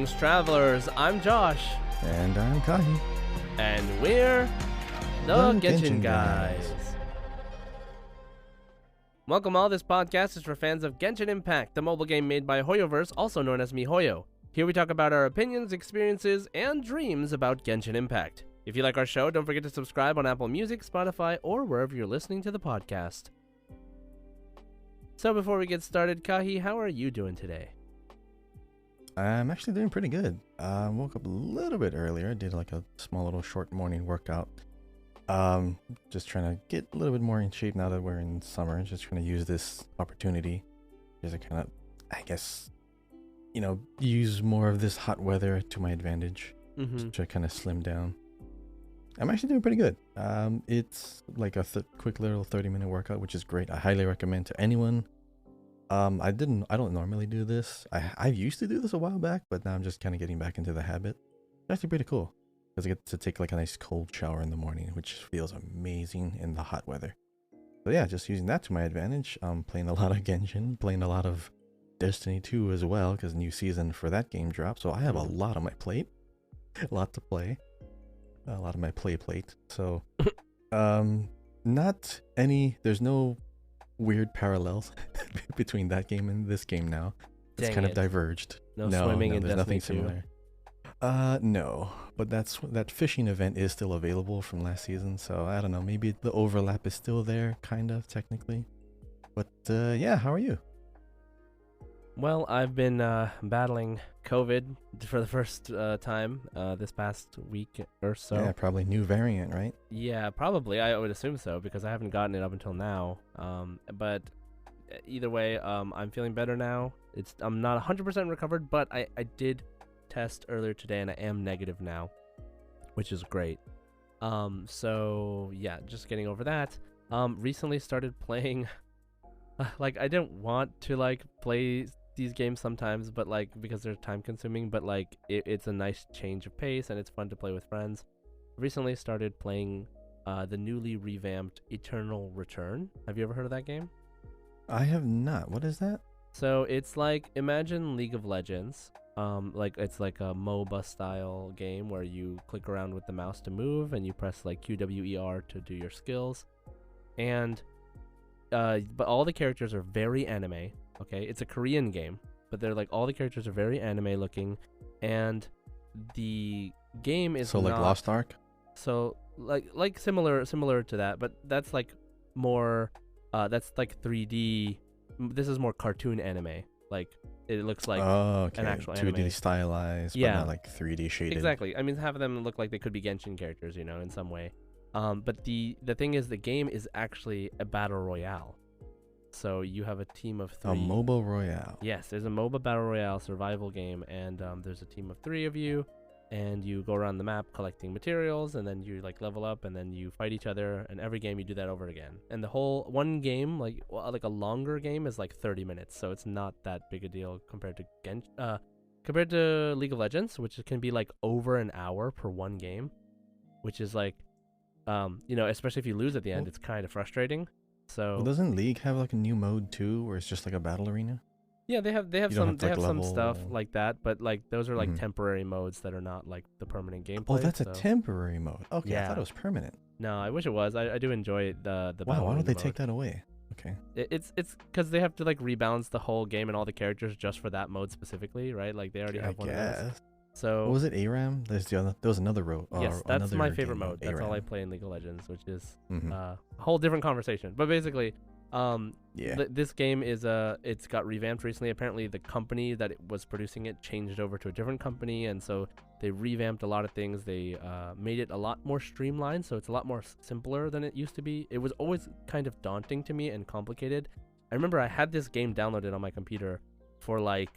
Greetings, travelers. I'm Josh. And I'm Kahi. And we're the Genshin guys. Welcome all. This podcast is for fans of Genshin Impact, the mobile game made by Hoyoverse, also known as MiHoYo. Here we talk about our opinions, experiences, and dreams about Genshin Impact. If you like our show, don't forget to subscribe on Apple Music, Spotify, or wherever you're listening to the podcast. So before we get started, Kahi, how are you doing today? I'm actually doing pretty good. Woke up a little bit earlier. Did like a small little short morning workout. Just trying to get a little bit more in shape now that we're in summer. Just trying to use this opportunity just to kind of, I guess, use more of this hot weather to my advantage. Just to kind of slim down. I'm actually doing pretty good. It's like a quick little 30-minute workout, which is great. I highly recommend to anyone. I don't normally do this. I used to do this a while back, but now I'm just kind of getting back into the habit. It's actually pretty cool because I get to take like a nice cold shower in the morning, which feels amazing in the hot weather. So yeah, just using that to my advantage. Playing a lot of Genshin, playing a lot of Destiny 2 as well, because new season for that game dropped. So I have a lot on my plate, a lot to play, a lot of my plate. So, there's no weird parallels between that game and this game now. It's kind of diverged. No swimming in there's Destiny nothing 2. similar. No, but that fishing event is still available from last season, so I don't know, maybe the overlap is still there, kind of, technically. But yeah, how are you? Well, I've been battling COVID for the first time this past week or so. Yeah, probably new variant, right? Yeah, probably. I would assume so because I haven't gotten it up until now. But either way, I'm feeling better now. I'm not 100% recovered, but I did test earlier today and I am negative now, which is great. So yeah, just getting over that. Recently started playing. Like I didn't want to play these games sometimes, but because they're time consuming, but it's a nice change of pace and it's fun to play with friends. Recently started playing the newly revamped Eternal Return. Have you ever heard of that game? I have not. What is that? So it's imagine League of Legends. It's like a MOBA style game where you click around with the mouse to move and you press QWER to do your skills. And but all the characters are very anime. Okay, it's a Korean game, but they're all the characters are very anime looking, and the game is like Lost Ark. So similar to that, but that's more that's 3D. This is more cartoon anime. It looks like an actual 2D anime. Stylized, Yeah, but not 3D shaded. Exactly. I mean, half of them look like they could be Genshin characters, in some way. But the thing is, the game is actually a battle royale. So you have a team of 3. A MOBA royale. Yes, there's a MOBA battle royale survival game, and there's a team of 3 of you, and you go around the map collecting materials, and then you level up, and then you fight each other. And every game you do that over again. And the whole one game, a longer game, is 30 minutes, so it's not that big a deal compared to League of Legends, which can be over an hour per one game, which is especially if you lose at the end, it's kind of frustrating. So doesn't League have a new mode too, where it's just a battle arena? Yeah, they have some stuff like that, but those are temporary modes that are not the permanent gameplay. Oh, that's a temporary mode. Okay, yeah. I thought it was permanent. No, I wish it was. I do enjoy the Wow, why don't they take that away? Okay. It's because they have to rebalance the whole game and all the characters just for that mode specifically, right? They already have one of those. So what was it, ARAM? There was another road. Yes, that's my favorite mode. That's all I play in League of Legends, which is a whole different conversation. But basically, this game it's got revamped recently. Apparently, the company that it was producing it changed over to a different company, and so they revamped a lot of things. They made it a lot more streamlined, so it's a lot more simpler than it used to be. It was always kind of daunting to me and complicated. I remember I had this game downloaded on my computer for a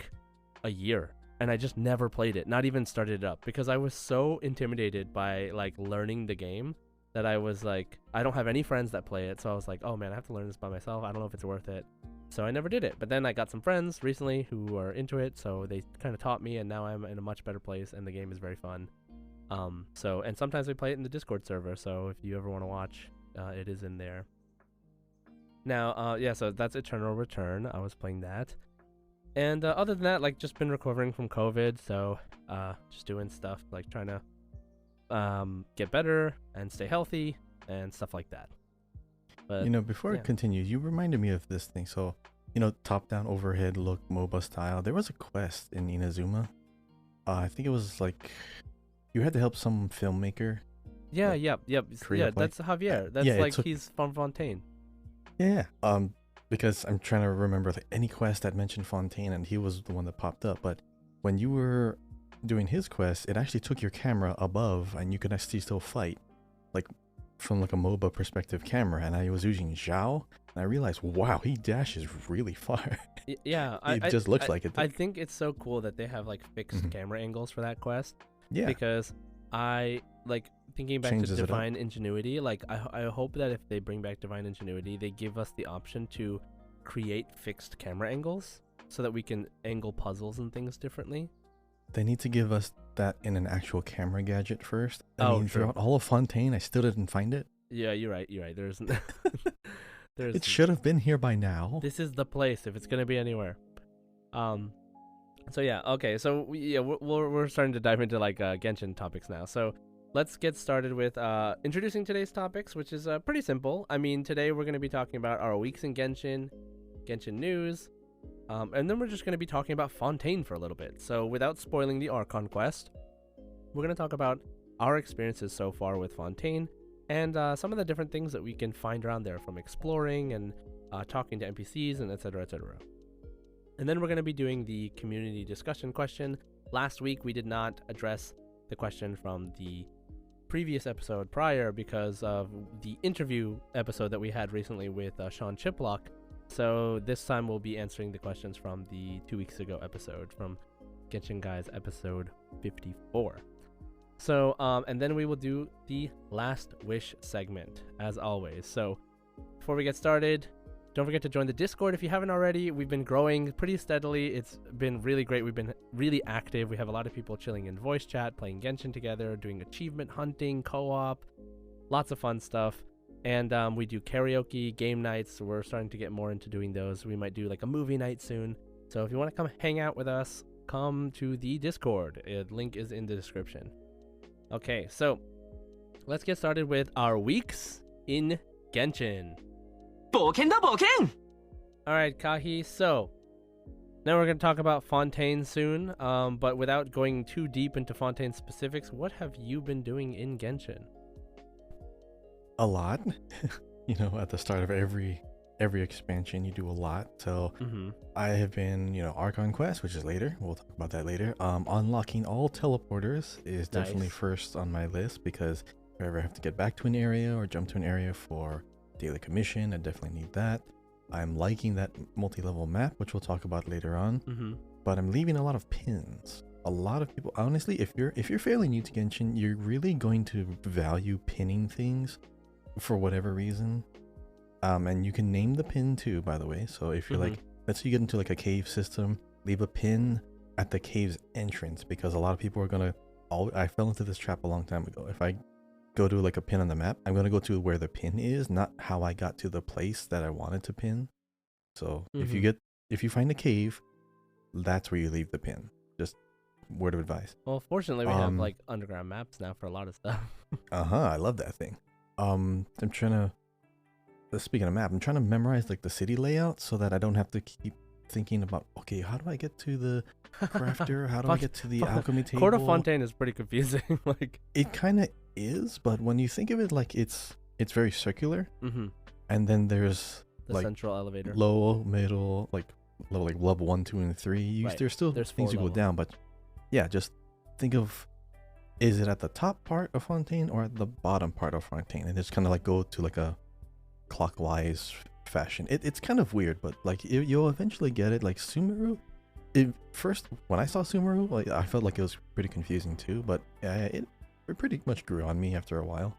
year. And I just never played it, not even started it up, because I was so intimidated by learning the game that I was I don't have any friends that play it, so I was oh man, I have to learn this by myself. I don't know if it's worth it. So I never did it. But then I got some friends recently who are into it, so they kind of taught me, and now I'm in a much better place, and the game is very fun. And sometimes we play it in the Discord server, so if you ever want to watch, it is in there. Now, so that's Eternal Return. I was playing that. And other than that, like, just been recovering from COVID, so just doing stuff like trying to get better and stay healthy and stuff like that. But before it continues, you reminded me of this thing. So, top-down overhead look MOBA style. There was a quest in Inazuma. I think it was like you had to help some filmmaker. Yeah, yep. Yeah, that's Javier. That's he's from Fontaine. Yeah. Because I'm trying to remember any quest that mentioned Fontaine, and he was the one that popped up. But when you were doing his quest, it actually took your camera above, and you could actually still fight, like from like a MOBA perspective camera. And I was using Zhao, and I realized, wow, he dashes really far. Yeah, it just looks like it. I think it's so cool that they have like fixed camera angles for that quest. Yeah. Because I like thinking back to Divine Ingenuity. Like I hope that if they bring back Divine Ingenuity, they give us the option to create fixed camera angles so that we can angle puzzles and things differently. They need to give us that in an actual camera gadget first. I mean, true. Throughout all of Fontaine, I still didn't find it. Yeah, you're right. There's it should have been here by now. This is the place if it's gonna be anywhere. So yeah, okay. So we're starting to dive into like Genshin topics now. So let's get started with introducing today's topics, which is pretty simple. I mean, today we're gonna be talking about our weeks in Genshin news, and then we're just gonna be talking about Fontaine for a little bit. So without spoiling the Archon quest, we're gonna talk about our experiences so far with Fontaine and some of the different things that we can find around there, from exploring and talking to NPCs and etc. etc. And then we're going to be doing the community discussion question. Last week we did not address the question from the previous episode prior because of the interview episode that we had recently with Sean Chiplock. So this time we'll be answering the questions from the 2 weeks ago episode, from Genshin Guys episode 54. So, and then we will do the last wish segment, as always. So, before we get started, don't forget to join the Discord if you haven't already. We've been growing pretty steadily. It's been really great. We've been really active. We have a lot of people chilling in voice chat, playing Genshin together, doing achievement hunting, co-op, lots of fun stuff. And we do karaoke, game nights. So we're starting to get more into doing those. We might do like a movie night soon. So if you want to come hang out with us, come to the Discord. Link is in the description. Okay, so let's get started with our weeks in Genshin. Alright, Kahi, so now we're going to talk about Fontaine soon, but without going too deep into Fontaine specifics, what have you been doing in Genshin? A lot. At the start of every expansion, you do a lot. So I have been, Archon Quest, which is later. We'll talk about that later. Unlocking all teleporters is definitely first on my list, because if I ever have to get back to an area or jump to an area for daily commission, I definitely need that. I'm liking that multi-level map, which we'll talk about later on. But I'm leaving a lot of pins. A lot of people, honestly, if you're fairly new to Genshin, you're really going to value pinning things for whatever reason. And you can name the pin too, by the way. So if you're like, let's say you get into like a cave system, leave a pin at the cave's entrance, because a lot of people are gonna. I fell into this trap a long time ago. If I go to like a pin on the map, I'm gonna go to where the pin is, not how I got to the place that I wanted to pin. So if you find a cave, that's where you leave the pin. Just word of advice. Well, fortunately, we have like underground maps now for a lot of stuff. I love that thing. I'm trying to. Speaking of map, I'm trying to memorize like the city layout so that I don't have to keep thinking about, okay, how do I get to the crafter? How do I get to the alchemy table? Court of Fontaine is pretty confusing. Like, it kind of is, but when you think of it, like it's very circular, and then there's the like central elevator, low, middle, like level 1, 2, and 3. There's still things you go down, but yeah, just think of, is it at the top part of Fontaine or at the bottom part of Fontaine, and just kind of like go to like a clockwise fashion. It's kind of weird, but like you'll eventually get it. Like Sumeru, first when I saw Sumeru, like I felt like it was pretty confusing too, but it pretty much grew on me after a while.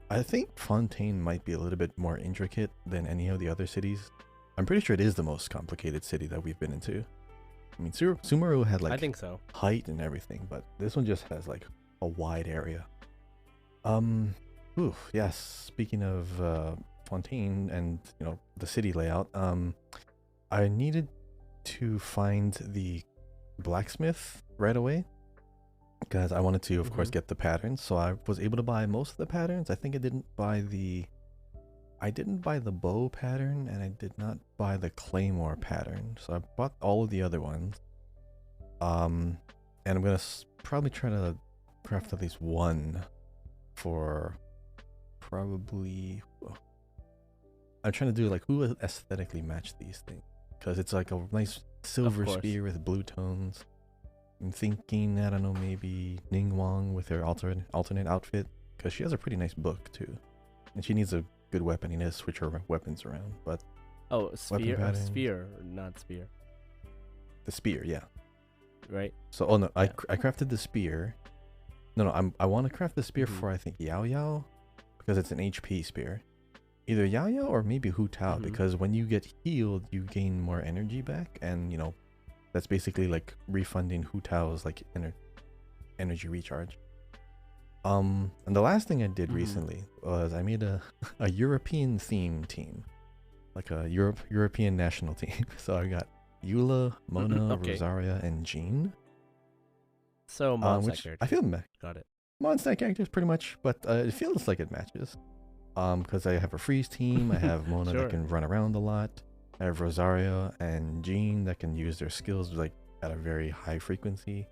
I think Fontaine might be a little bit more intricate than any of the other cities. I'm pretty sure it is the most complicated city that we've been into. I mean, Sumeru had like, I think so, height and everything, but this one just has like a wide area. Yes, speaking of Fontaine and the city layout, I needed to find the blacksmith right away because I wanted to, of course, get the patterns. So I was able to buy most of the patterns. I think I didn't buy the bow pattern, and I did not buy the claymore pattern. So I bought all of the other ones. And I'm gonna probably try to craft at least one for probably. I'm trying to do like who will aesthetically match these things, because it's like a nice silver spear with blue tones. I'm thinking, I don't know, maybe Ningguang with her alternate outfit, because she has a pretty nice book too, and she needs a good weapon. You need to switch her weapons around. But spear, not spear. The spear, yeah. Right. So I crafted the spear. No, I want to craft the spear for I think Yao Yao, because it's an HP spear. Either Yao Yao or maybe Hu Tao, because when you get healed, you gain more energy back, and you know, that's basically like refunding Hu Tao's like energy recharge. And the last thing I did recently was I made a European theme team, like a European national team. So I got Eula, Mona, Rosaria, and Jean. So Mondstack I feel got it. Mondstack characters pretty much, but it feels like it matches. Because I have a freeze team, I have Mona that can run around a lot. I have Rosaria and Jean that can use their skills like at a very high frequency,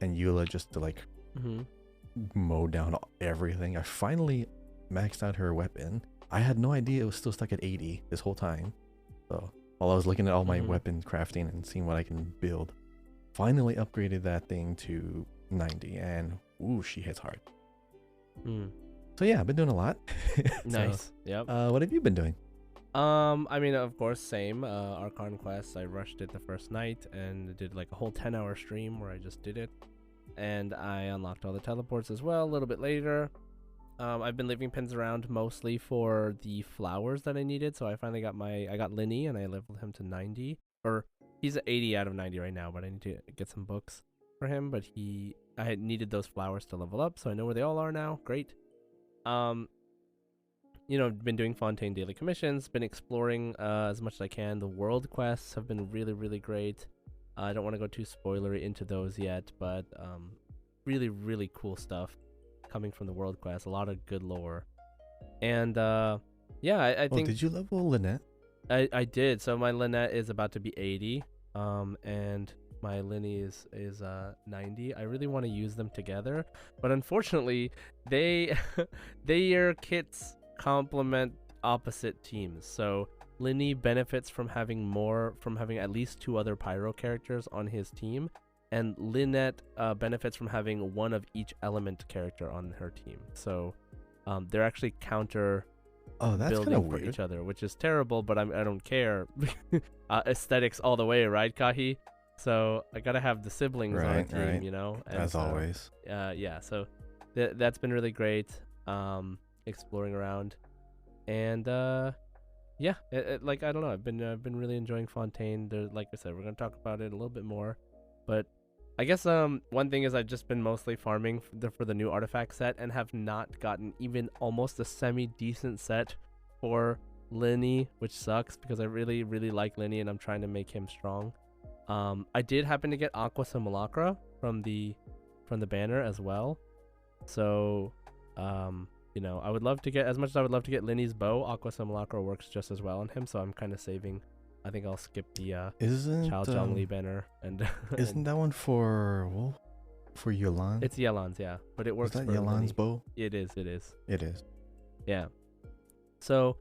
and Eula just to like mow down everything. I finally maxed out her weapon. I had no idea it was still stuck at 80 this whole time. So while I was looking at all my weapon crafting and seeing what I can build, finally upgraded that thing to 90, and ooh, she hits hard. So yeah, I've been doing a lot. Nice. Yep. What have you been doing? I mean, of course, same. Archon Quest, I rushed it the first night and did like a whole 10-hour stream where I just did it. And I unlocked all the teleports as well a little bit later. I've been leaving pins around mostly for the flowers that I needed. So I finally got I got Linny and I leveled him to 90. Or he's at 80 out of 90 right now, but I need to get some books for him. But I had needed those flowers to level up, so I know where they all are now. Great. You know, been doing Fontaine daily commissions, been exploring as much as I can. The world quests have been really, really great. I don't want to go too spoilery into those yet, but really, really cool stuff coming from the world quest. A lot of good lore. And yeah, I think... did you level Lynette? I did. So my Lynette is about to be 80, and my Linny is 90. I really want to use them together, but unfortunately, their kits complement opposite teams. So Linny benefits from having at least 2 other pyro characters on his team, and Lynette benefits from having one of each element character on her team. So they're actually counter building for each other, which is terrible, but I don't care. Aesthetics all the way, right, Kahi? So I gotta have the siblings on a team, you know. And as always. Yeah. So that's been really great. Exploring around, and yeah, like I don't know. I've been really enjoying Fontaine. Like I said, we're gonna talk about it a little bit more, but I guess one thing is I've just been mostly farming for the new artifact set and have not gotten even almost a semi-decent set for Linny, which sucks because I really, really like Linny and I'm trying to make him strong. I did happen to get Aqua Simulacra from the banner as well. So, you know, I would love to get, as much as I would love to get Linny's bow, Aqua Simulacra works just as well on him. So I'm kind of saving. I think I'll skip the Chao Zhongli banner and. Isn't that one for Yelan? It's Yelan's, yeah, but it works. Is that Yelan's bow? It is. Yeah. So,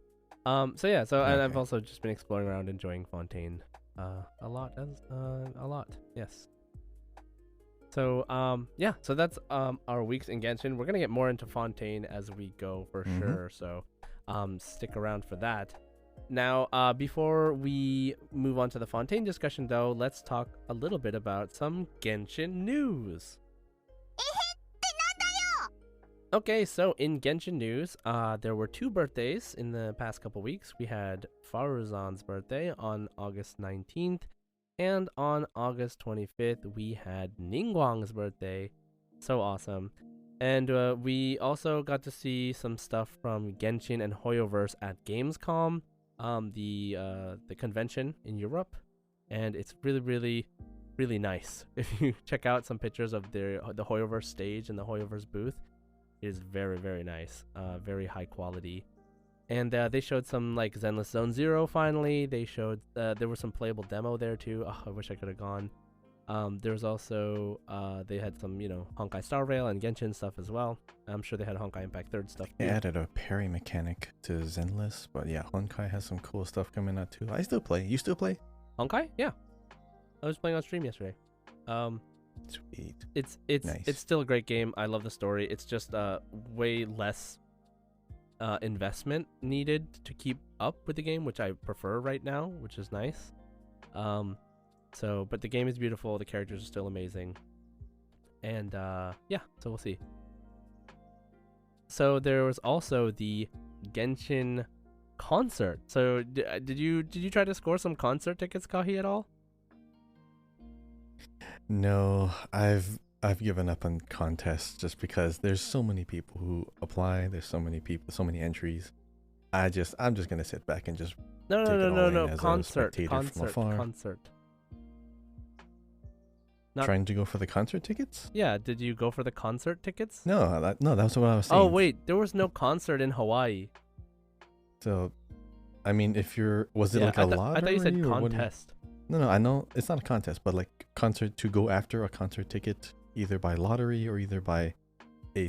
and I've also just been exploring around, enjoying Fontaine, a lot. Yes. So, yeah. So that's our weeks in Genshin. We're gonna get more into Fontaine as we go for sure. So, stick around for that. Now, before we move on to the Fontaine discussion, though, let's talk a little bit about some Genshin news. Okay, so in Genshin news, there were 2 birthdays in the past couple weeks. We had Faruzan's birthday on August 19th, and on August 25th, we had Ningguang's birthday. So awesome. And we also got to see some stuff from Genshin and Hoyoverse at Gamescom, the convention in Europe. and it's really, really, really nice. If you check out some pictures of the Hoyoverse stage and the Hoyoverse booth, it is very, very nice, very high quality. And they showed some like Zenless Zone Zero finally. They showed there was some playable demo there too. Oh, I wish I could have gone. There was also they had some Honkai Star Rail and Genshin stuff as well. I'm sure they had Honkai Impact 3rd stuff too. They added a parry mechanic to Zenless, but yeah, Honkai has some cool stuff coming out too. I still play. You still play? Honkai? Yeah, I was playing on stream yesterday. Sweet. It's nice. It's still a great game. I love the story. It's just way less investment needed to keep up with the game, which I prefer right now, which is nice. But the game is beautiful. The characters are still amazing, and yeah. So we'll see. So there was also the Genshin concert. So did you try to score some concert tickets, Kahi, at all? No, I've given up on contests just because there's so many people who apply. There's so many people, so many entries. I'm just gonna sit back and just No. Concert. Not trying to go for the concert tickets? Yeah, did you go for the concert tickets? No, that was what I was saying. Oh wait, there was no concert in Hawaii. So, I mean, was it like a lottery? I thought you said contest. No, I know it's not a contest, but like concert to go after a concert ticket, either by lottery or either by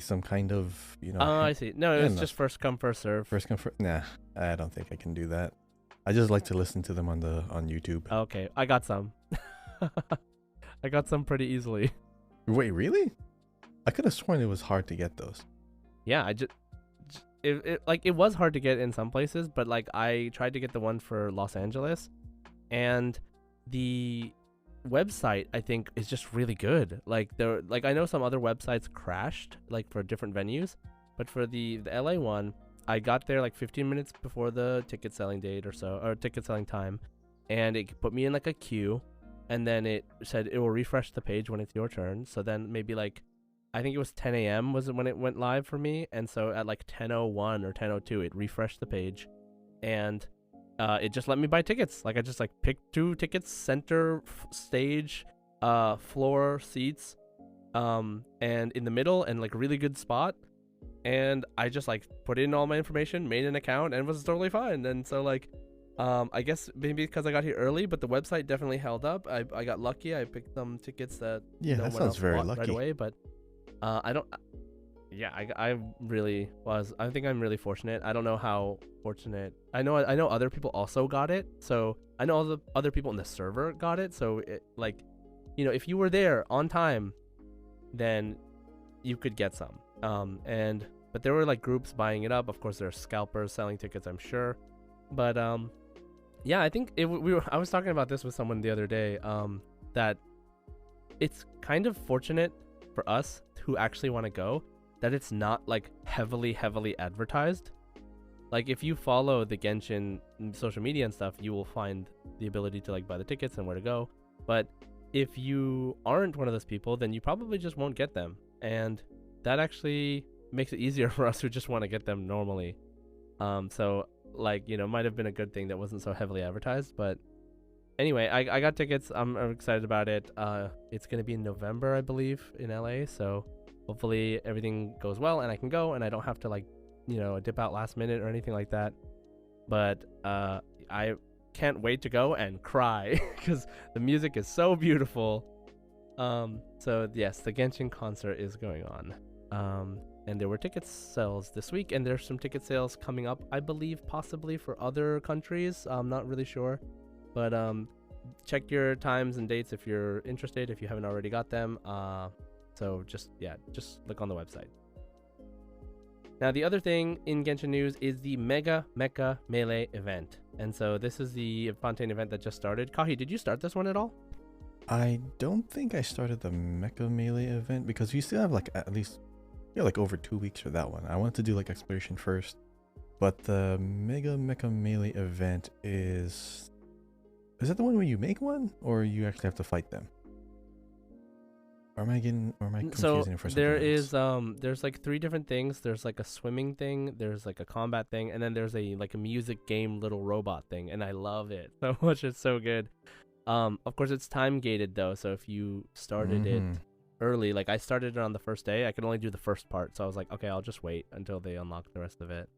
some kind of Oh, I see. No, it was just first come first serve. First come first. Nah, I don't think I can do that. I just like to listen to them on YouTube. Okay, I got some. I got some pretty easily. Wait, really? I could have sworn it was hard to get those. Yeah, it was hard to get in some places, but like I tried to get the one for Los Angeles, and the website I think is just really good. Like I know some other websites crashed like for different venues, but for the LA one, I got there like 15 minutes before the ticket selling date or ticket selling time, and it put me in like a queue. And then it said it will refresh the page when it's your turn. So then maybe like, I think it was 10 a.m. was when it went live for me. And so at like 10:01 or 10:02, it refreshed the page. And it just let me buy tickets. Like I just like picked 2 tickets, center stage, floor seats, and in the middle and like really good spot. And I just like put in all my information, made an account, and it was totally fine. And so like, I guess maybe because I got here early, but the website definitely held up. I got lucky. I picked some tickets that that sounds very lucky right away. But I don't. Yeah, I really was. I think I'm really fortunate. I don't know how fortunate. I know other people also got it. So I know all the other people in the server got it. So it like, if you were there on time, then you could get some. But there were like groups buying it up. Of course, there are scalpers selling tickets, I'm sure. But yeah, I think I was talking about this with someone the other day, that it's kind of fortunate for us who actually want to go that it's not like heavily advertised. Like if you follow the Genshin social media and stuff, you will find the ability to like buy the tickets and where to go. But if you aren't one of those people, then you probably just won't get them. And that actually makes it easier for us who just want to get them normally. So like, might have been a good thing that wasn't so heavily advertised. But anyway, I got tickets. I'm excited about it. It's going to be in November, I believe, in LA. So hopefully everything goes well and I can go and I don't have to like, dip out last minute or anything like that. But I can't wait to go and cry because the music is so beautiful. So yes, the Genshin concert is going on. And there were ticket sales this week, and there's some ticket sales coming up, I believe, possibly for other countries. I'm not really sure, but check your times and dates if you're interested, if you haven't already got them. So just look on the website. Now, the other thing in Genshin news is the Mega Mecha Melee event. And so this is the Fontaine event that just started. Kahi, did you start this one at all? I don't think I started the Mecha Melee event because we still have like at least like over 2 weeks for that one. I wanted to do like exploration first, but the Mega Mecha Melee event is that the one where you make one or you actually have to fight them? Or am I confusing it for something else? There's like 3 different things. There's like a swimming thing, there's like a combat thing, and then there's a music game little robot thing, and I love it so much. It's so good. Of course, it's time gated though, so if you started it early, like I started it on the first day, I could only do the first part, so I was like, okay, I'll just wait until they unlock the rest of it.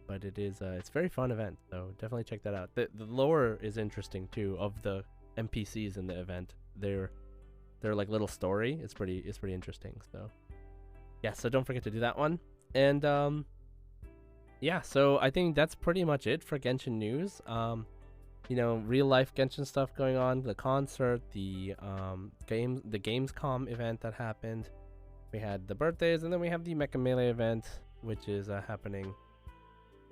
But it is it's a very fun event, so definitely check that out. The lore is interesting too of the NPCs in the event. They're like little story. It's pretty interesting. So yeah, so don't forget to do that one. And yeah, so I think that's pretty much it for Genshin news. You know, real life Genshin stuff going on, the concert, the Gamescom event that happened. We had the birthdays, and then we have the Mecha Melee event, which is happening.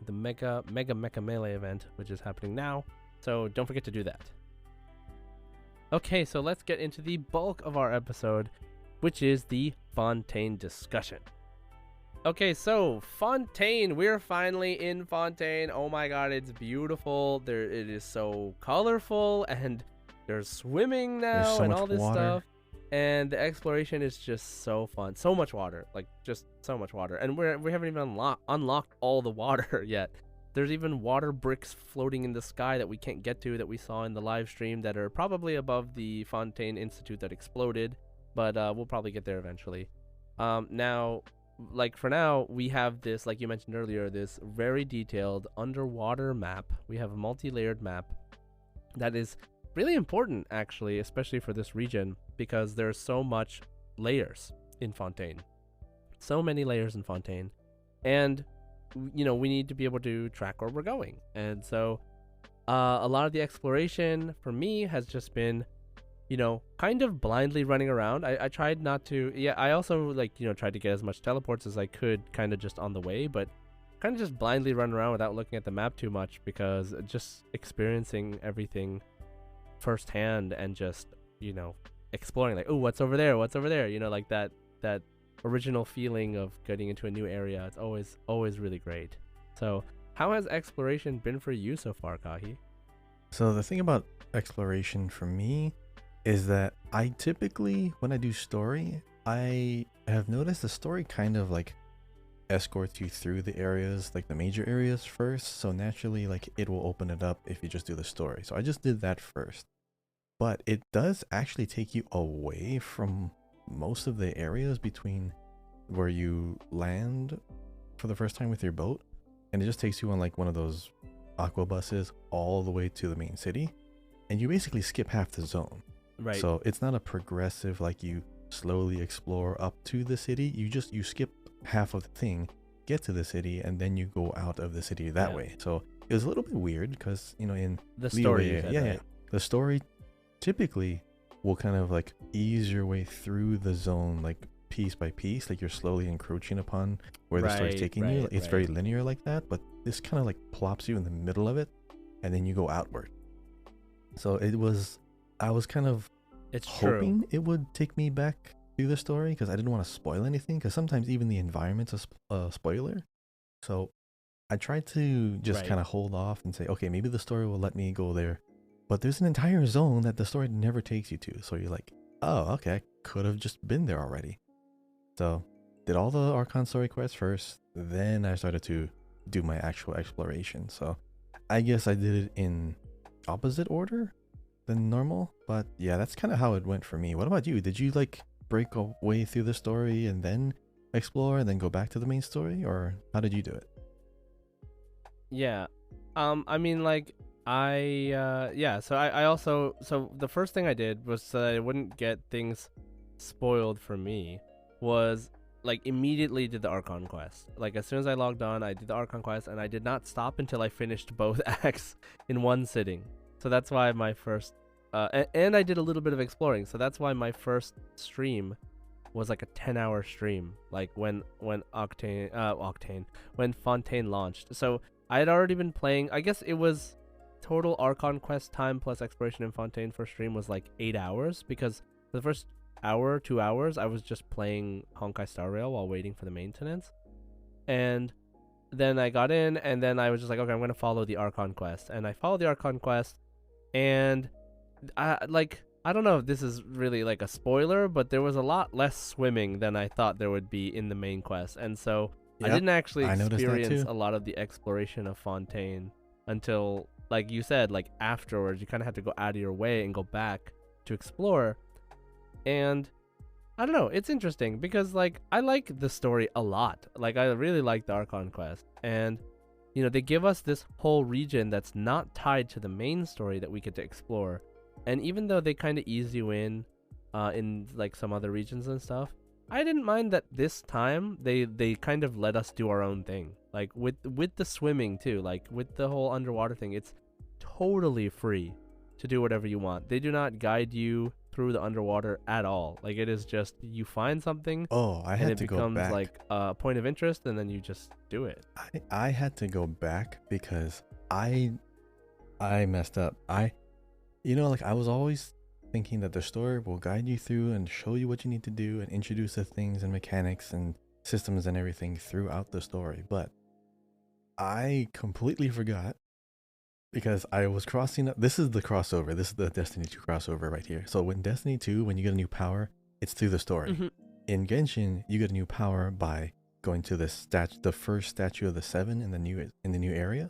The Mega Mecha Melee event, which is happening now. So don't forget to do that. Okay, so let's get into the bulk of our episode, which is the Fontaine discussion. Okay, so Fontaine, we're finally in Fontaine. Oh my god, it's beautiful. It is so colorful, and there's swimming now and all this stuff. And the exploration is just so fun. So much water, like just so much water. And we haven't even unlocked all the water yet. There's even water bricks floating in the sky that we can't get to, that we saw in the live stream, that are probably above the Fontaine Institute that exploded. But we'll probably get there eventually. Now, like for now, we have this, like you mentioned earlier, this very detailed underwater map. We have a multi-layered map that is really important, actually, especially for this region, because there's so much layers in Fontaine. So many layers in Fontaine. And, you know, we need to be able to track where we're going. And so a lot of the exploration for me has just been, you know, kind of blindly running around. I tried not to. Yeah, I also, like, you know, tried to get as much teleports as I could kind of just on the way, but kind of just blindly run around without looking at the map too much, because just experiencing everything firsthand and just, you know, exploring, like, oh, what's over there, you know, like that original feeling of getting into a new area. It's always really great. So how has exploration been for you so far, Kahi? So the thing about exploration for me is that I typically, when I do story, I have noticed the story kind of like escorts you through the areas, like the major areas first. So naturally, like, it will open it up if you just do the story. So I just did that first. But it does actually take you away from most of the areas between where you land for the first time with your boat. And it just takes you on like one of those aqua buses all the way to the main city. And you basically skip half the zone. Right. So it's not a progressive, like, you slowly explore up to the city. You skip half of the thing, get to the city, and then you go out of the city that way. So it was a little bit weird because, you know, in the story, the story typically will kind of like ease your way through the zone, like piece by piece, like you're slowly encroaching upon where the story's taking you. It's very linear like that, but this kind of like plops you in the middle of it, and then you go outward. So I was kind of hoping it would take me back through the story, because I didn't want to spoil anything, because sometimes even the environment's a spoiler. So I tried to just kind of hold off and say, okay, maybe the story will let me go there. But there's an entire zone that the story never takes you to. So you're like, oh, okay, I could have just been there already. So did all the Archon story quests first, then I started to do my actual exploration. So I guess I did it in opposite order than normal. But yeah, that's kind of how it went for me. What about you? Did you like break away through the story and then explore and then go back to the main story? Or how did you do it? Yeah. I mean, like, so I also, so the first thing I did was, so that I wouldn't get things spoiled for me, was like immediately did the Archon quest. Like as soon as I logged on, I did the Archon quest, and I did not stop until I finished both acts in one sitting. So that's why my first and I did a little bit of exploring, so that's why my first stream was like a 10-hour stream, like when Fontaine launched. So I had already been playing, I guess it was total Archon quest time plus exploration in Fontaine for stream was like 8 hours, because for the first hour, 2 hours, I was just playing Honkai Star Rail while waiting for the maintenance. And then I got in, and then I was just like, okay, I'm going to follow the Archon quest. And I followed the Archon quest, and I don't know if this is really like a spoiler, but there was a lot less swimming than I thought there would be in the main quest. And so I didn't actually experience a lot of the exploration of Fontaine until like you said, like afterwards, you kind of have to go out of your way and go back to explore. And I don't know, it's interesting because like I like the story a lot. Like I really like the Archon quest, and you know, they give us this whole region that's not tied to the main story that we get to explore. And even though they kind of ease you in like some other regions and stuff, I didn't mind that this time they kind of let us do our own thing. Like with the swimming too, like with the whole underwater thing, it's totally free to do whatever you want. They do not guide you through the underwater at all. Like it is just you find something, I had to go back. And it becomes like a point of interest, and then you just do it. I had to go back because I messed up. Like I was always thinking that the story will guide you through and show you what you need to do and introduce the things and mechanics and systems and everything throughout the story. But I completely forgot because I was crossing up. This is the crossover. This is the Destiny 2 crossover right here. So in Destiny 2, when you get a new power, it's through the story. Mm-hmm. In Genshin, you get a new power by going to the first statue of the 7 in the new area.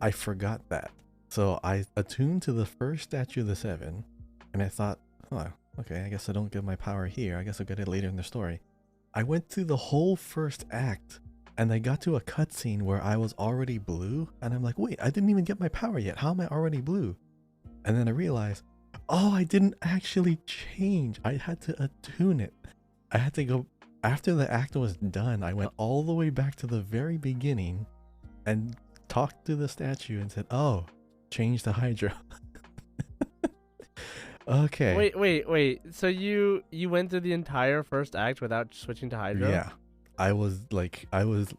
I forgot that. So I attuned to the first statue of the 7, and I thought, oh, okay, I guess I don't get my power here. I guess I'll get it later in the story. I went through the whole first act, and I got to a cutscene where I was already blue, and I'm like, wait, I didn't even get my power yet. How am I already blue? And then I realized, oh, I didn't actually change. I had to attune it. I had to go, after the act was done, I went all the way back to the very beginning and talked to the statue and said, oh, change the Hydro. Okay. Wait. So you went through the entire first act without switching to Hydro? Yeah. I was I was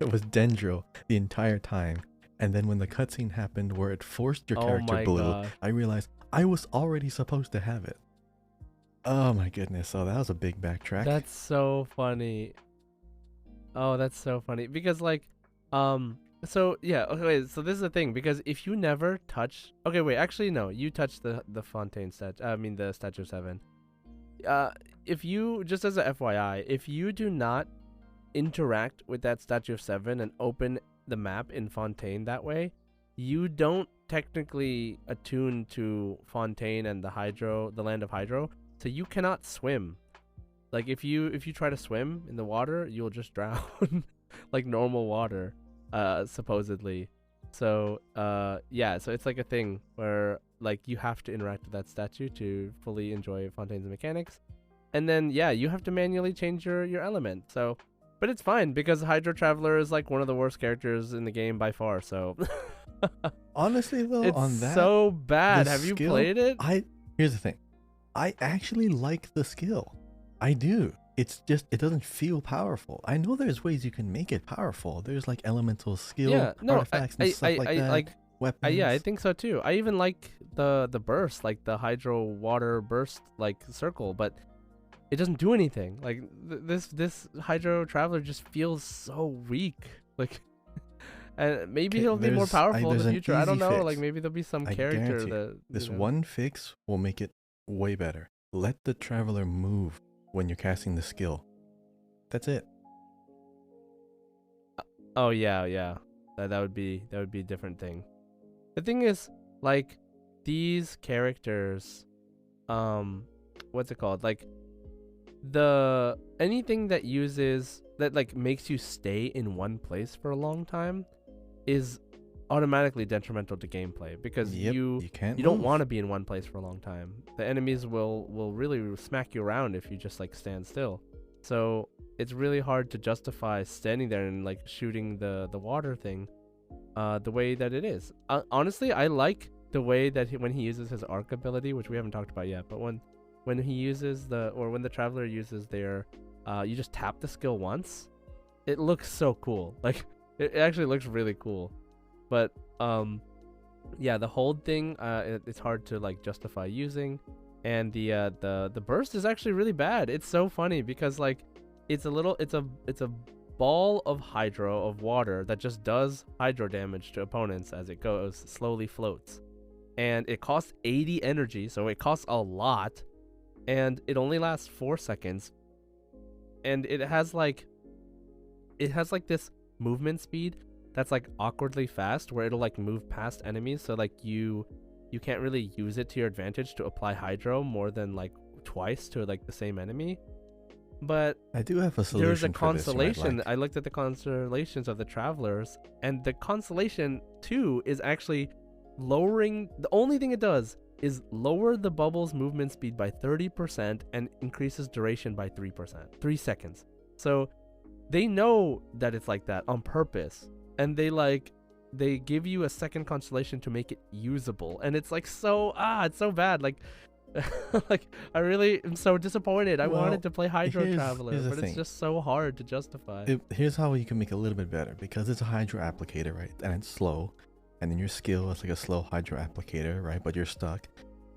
Dendro the entire time. And then when the cutscene happened where it forced your character blue, God. I realized I was already supposed to have it. Oh my goodness. So that was a big backtrack. That's so funny. Oh, that's so funny. Because like so yeah, okay, so this is the thing, because if you never touch, okay, wait, actually no, you touched the Fontaine statue, the statue of 7. If you, just as a FYI, if you do not interact with that statue of 7 and open the map in Fontaine that way, you don't technically attune to Fontaine and the land of Hydro, so you cannot swim. Like if you try to swim in the water, you'll just drown like normal water. Supposedly. So yeah, so it's like a thing where like you have to interact with that statue to fully enjoy Fontaine's mechanics, and then yeah, you have to manually change your element. So but it's fine because Hydro Traveler is like one of the worst characters in the game by far. So honestly though, it's on that, so bad. Have you played it? Here's the thing, I actually like the skill. I do. It's just, it doesn't feel powerful. I know there's ways you can make it powerful. There's like elemental skill artifacts and stuff like that. Weapons. Yeah, I think so too. I even like the burst, like the Hydro water burst like circle, but it doesn't do anything. Like this Hydro Traveler just feels so weak. Like, and maybe he'll be more powerful in the future. I don't know. Like maybe there'll be some character that this one fix will make it way better. Let the Traveler move when you're casting the skill. That's it. Oh yeah. That would be a different thing. The thing is, like, these characters, what's it called? Like anything that like makes you stay in one place for a long time is automatically detrimental to gameplay, because you don't want to be in one place for a long time. The enemies will really smack you around if you just like stand still. So it's really hard to justify standing there and like shooting the water thing the way that it is. Honestly, I like the way that when he uses his arc ability, which we haven't talked about yet, but when he uses when the Traveler uses their you just tap the skill once, it looks so cool. Like it actually looks really cool. But yeah, the hold thing, it's hard to like justify using, and the burst is actually really bad. It's so funny because like it's a ball of hydro of water that just does hydro damage to opponents as it slowly floats, and it costs 80 energy, so it costs a lot, and it only lasts 4 seconds, and it has like this movement speed that's like awkwardly fast, where it'll like move past enemies, so like you can't really use it to your advantage to apply hydro more than like twice to like the same enemy. But I do have a solution. There's a for this constellation. like. I looked at the constellations of the travelers, and the constellation 2 is actually lowering. The only thing it does is lower the bubble's movement speed by 30% and increases duration by 3%, 3 seconds. So they know that it's like that on purpose, and they give you a second constellation to make it usable, and it's like it's so bad. Like like I really am so disappointed. I wanted to play Hydro Traveler, but it's just so hard to justify. Here's how you can make it a little bit better, because it's a hydro applicator, right? And it's slow, and then your skill is like a slow hydro applicator, right? But you're stuck,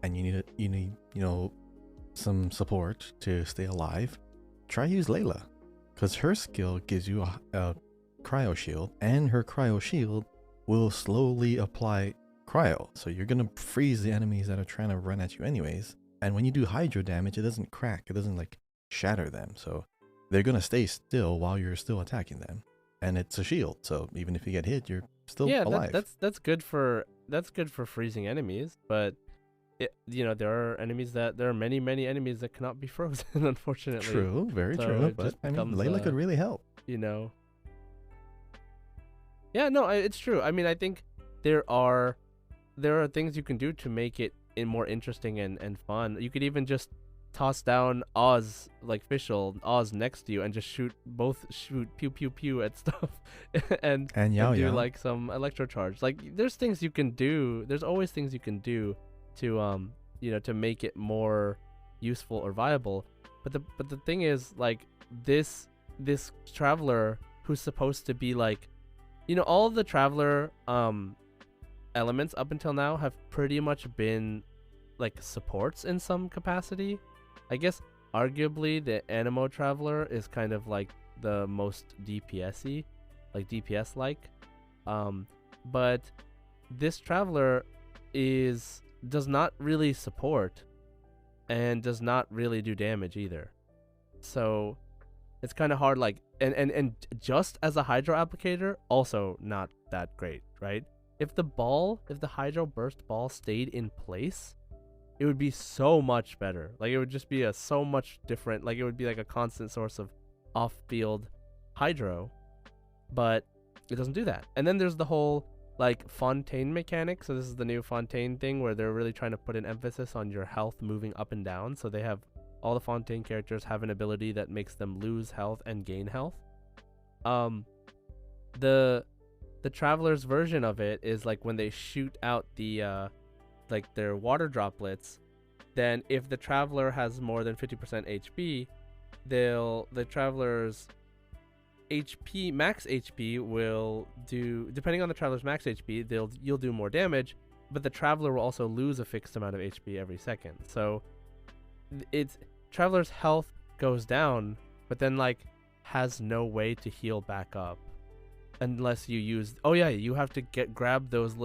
and you need some support to stay alive. Try use Layla, because her skill gives you a cryo shield, and her cryo shield will slowly apply cryo, so you're gonna freeze the enemies that are trying to run at you anyways. And when you do hydro damage, it doesn't crack, it doesn't like shatter them, so they're gonna stay still while you're still attacking them. And it's a shield, so even if you get hit, you're still alive. That's good for freezing enemies, but there are many enemies that cannot be frozen, unfortunately. True, very true. But I mean, Layla could really help. Yeah, no, it's true. I mean, I think there are things you can do to make it more interesting and fun. You could even just toss down Oz, like Fischl, Oz next to you, and just shoot pew pew pew at stuff, and do like some electrocharge. Like there's things you can do. There's always things you can do to to make it more useful or viable. But the thing is, like this traveler who's supposed to be like, all of the traveler elements up until now have pretty much been like supports in some capacity. I guess arguably the Anemo Traveler is kind of like the most DPS-y, like DPS like. But this Traveler does not really support and does not really do damage either. So it's kind of hard, like, and just as a hydro applicator, also not that great, right? If the hydro burst ball stayed in place, it would be so much better. Like it would just be so much different. Like it would be like a constant source of off-field hydro, but it doesn't do that. And then there's the whole like Fontaine mechanic. So this is the new Fontaine thing where they're really trying to put an emphasis on your health moving up and down. So they have all the Fontaine characters have an ability that makes them lose health and gain health. The Traveler's version of it is like when they shoot out the like their water droplets, then if the Traveler has more than 50% HP, the Traveler's HP, max HP will do, depending on the Traveler's max HP, you'll do more damage, but the Traveler will also lose a fixed amount of HP every second. So it's Traveler's health goes down, but then like has no way to heal back up unless you use, you have to grab those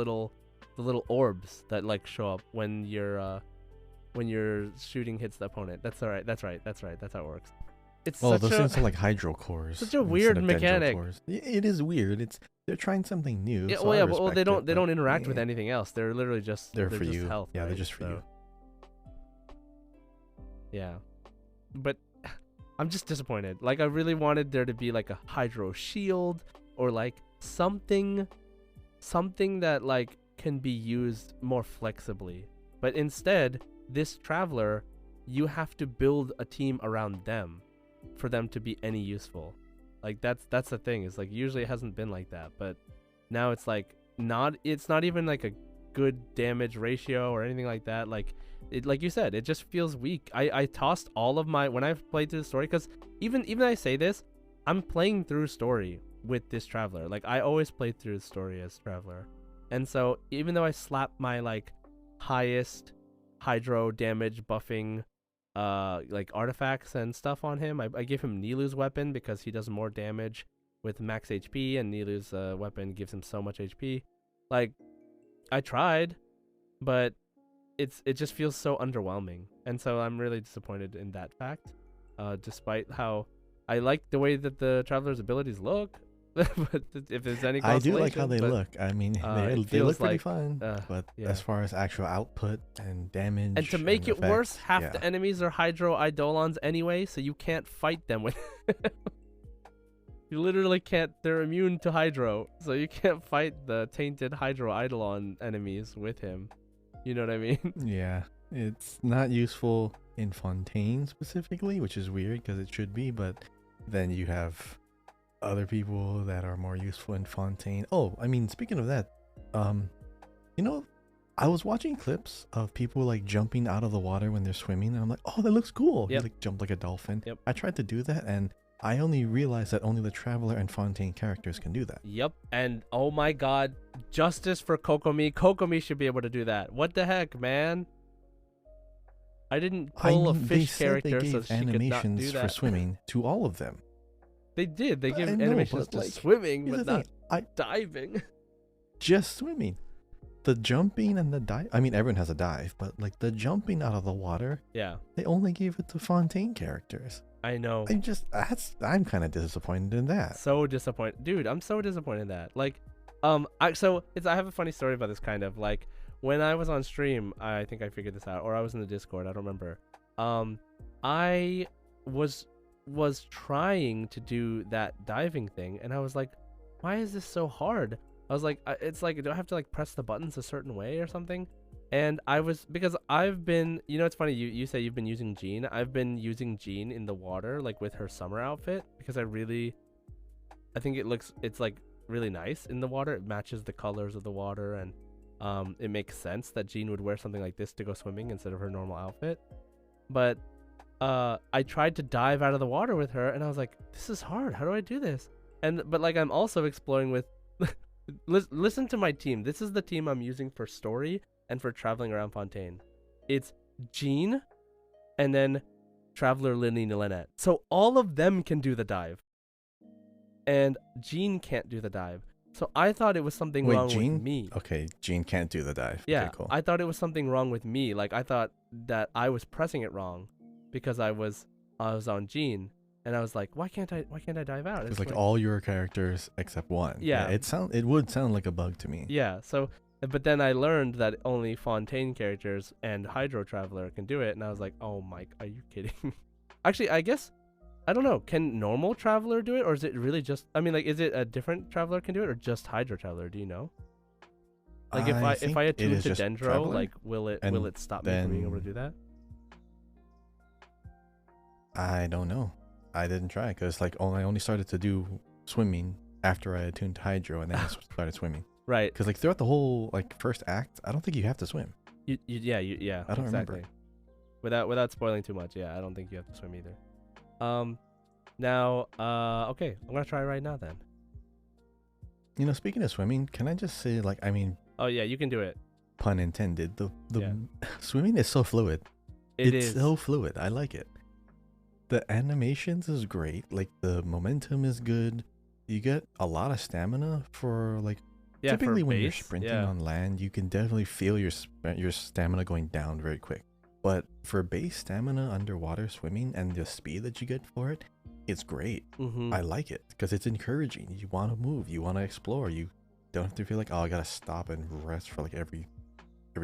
the little orbs that like show up when your shooting hits the opponent. That's how it works. It's those things are like hydro cores. Such a weird mechanic. It is weird. They're trying something new. Yeah, so they don't interact with anything else. They're literally just they're for just you. Health, yeah, right? they're just for you. Yeah, but I'm just disappointed. Like I really wanted there to be like a hydro shield or like something that like can be used more flexibly. But instead, this Traveler, you have to build a team around them for them to be any useful. Like that's the thing, is like usually it hasn't been like that, but now it's like it's not even like a good damage ratio or anything like that. Like it, like you said, it just feels weak. I tossed all of my, when I've played through the story, because even I say this, I'm playing through story with this Traveler. Like I always play through the story as Traveler, and so even though I slap my like highest hydro damage buffing like artifacts and stuff on him, I give him Nilu's weapon because he does more damage with max HP, and Nilu's weapon gives him so much HP. Like I tried, but it just feels so underwhelming, and so I'm really disappointed in that fact. Despite how I like the way that the Traveler's abilities look, but if there's any I do consolation, like how they look. I mean, they look pretty fun. But yeah. as far as actual output and damage, and to make it effects, worse, half the enemies are Hydro Eidolons anyway, so you can't fight them with. You literally can't. They're immune to Hydro, so you can't fight the tainted Hydro Eidolon enemies with him. You know what I mean? Yeah, it's not useful in Fontaine specifically, which is weird because it should be, but then you have other people that are more useful in Fontaine. Oh, I mean, speaking of that, you know, I was watching clips of people like jumping out of the water when they're swimming, and I'm like, oh, that looks cool. Yep. You like jump like a dolphin. Yep. I tried to do that, and I only realized that only the Traveler and Fontaine characters can do that. Yep. And oh my god, justice for Kokomi. Kokomi should be able to do that. What the heck, man? I didn't pull a fish character so she could not do that. For swimming to all of them. They did. They gave animations to swimming, but not diving. Just swimming. The jumping and the dive. I mean, everyone has a dive, but like the jumping out of the water. Yeah. They only gave it to Fontaine characters. I know. I'm kind of disappointed in that. So disappointed, dude. I'm so disappointed in that. Like, I have a funny story about this kind of like when I was on stream. I think I figured this out, or I was in the Discord. I don't remember. I was trying to do that diving thing, and I was like, why is this so hard? I was like, it's like, do I have to like press the buttons a certain way or something? And because I've been, it's funny, you say you've been using Jean. I've been using Jean in the water, like with her summer outfit, because I think it's like really nice in the water. It matches the colors of the water, and it makes sense that Jean would wear something like this to go swimming instead of her normal outfit. But I tried to dive out of the water with her, and I was like, this is hard. How do I do this? But like I'm also exploring with, listen to my team. This is the team I'm using for story and for traveling around Fontaine. It's Jean, and then Traveler, Lily, and Lynette. So all of them can do the dive, and Jean can't do the dive. So I thought it was something wrong with me. Okay, Jean can't do the dive. Yeah, okay, cool. I thought it was something wrong with me. Like I thought that I was pressing it wrong because I was on Jean, and I was like, why can't I dive out? It's like all your characters except one. Yeah, it would sound like a bug to me. Yeah, so. But then I learned that only Fontaine characters and Hydro Traveler can do it, and I was like, oh Mike, are you kidding? Actually, I guess, I don't know, can normal Traveler do it, or is it really just, I mean, like, is it a different Traveler can do it, or just Hydro Traveler, do you know? Like, if I attune to Dendro, Traveler? Like, will it stop me from being able to do that? I don't know. I didn't try, because, like, I only started to do swimming after I attuned to Hydro, and then I started swimming. Right. Because like throughout the whole like first act, I don't think you have to swim. Yeah. I don't remember. Without spoiling too much, yeah, I don't think you have to swim either. Now, okay, I'm gonna try right now then. Speaking of swimming, can I just say like, I mean. Oh yeah, you can do it. Pun intended. The swimming is so fluid. It's so fluid. I like it. The animations is great. Like the momentum is good. You get a lot of stamina for like. Yeah, typically when you're sprinting on land, you can definitely feel your stamina going down very quick. But for base stamina underwater swimming and the speed that you get for it, it's great. I like it because it's encouraging. You want to move, you want to explore. You don't have to feel like, oh, I gotta stop and rest for like every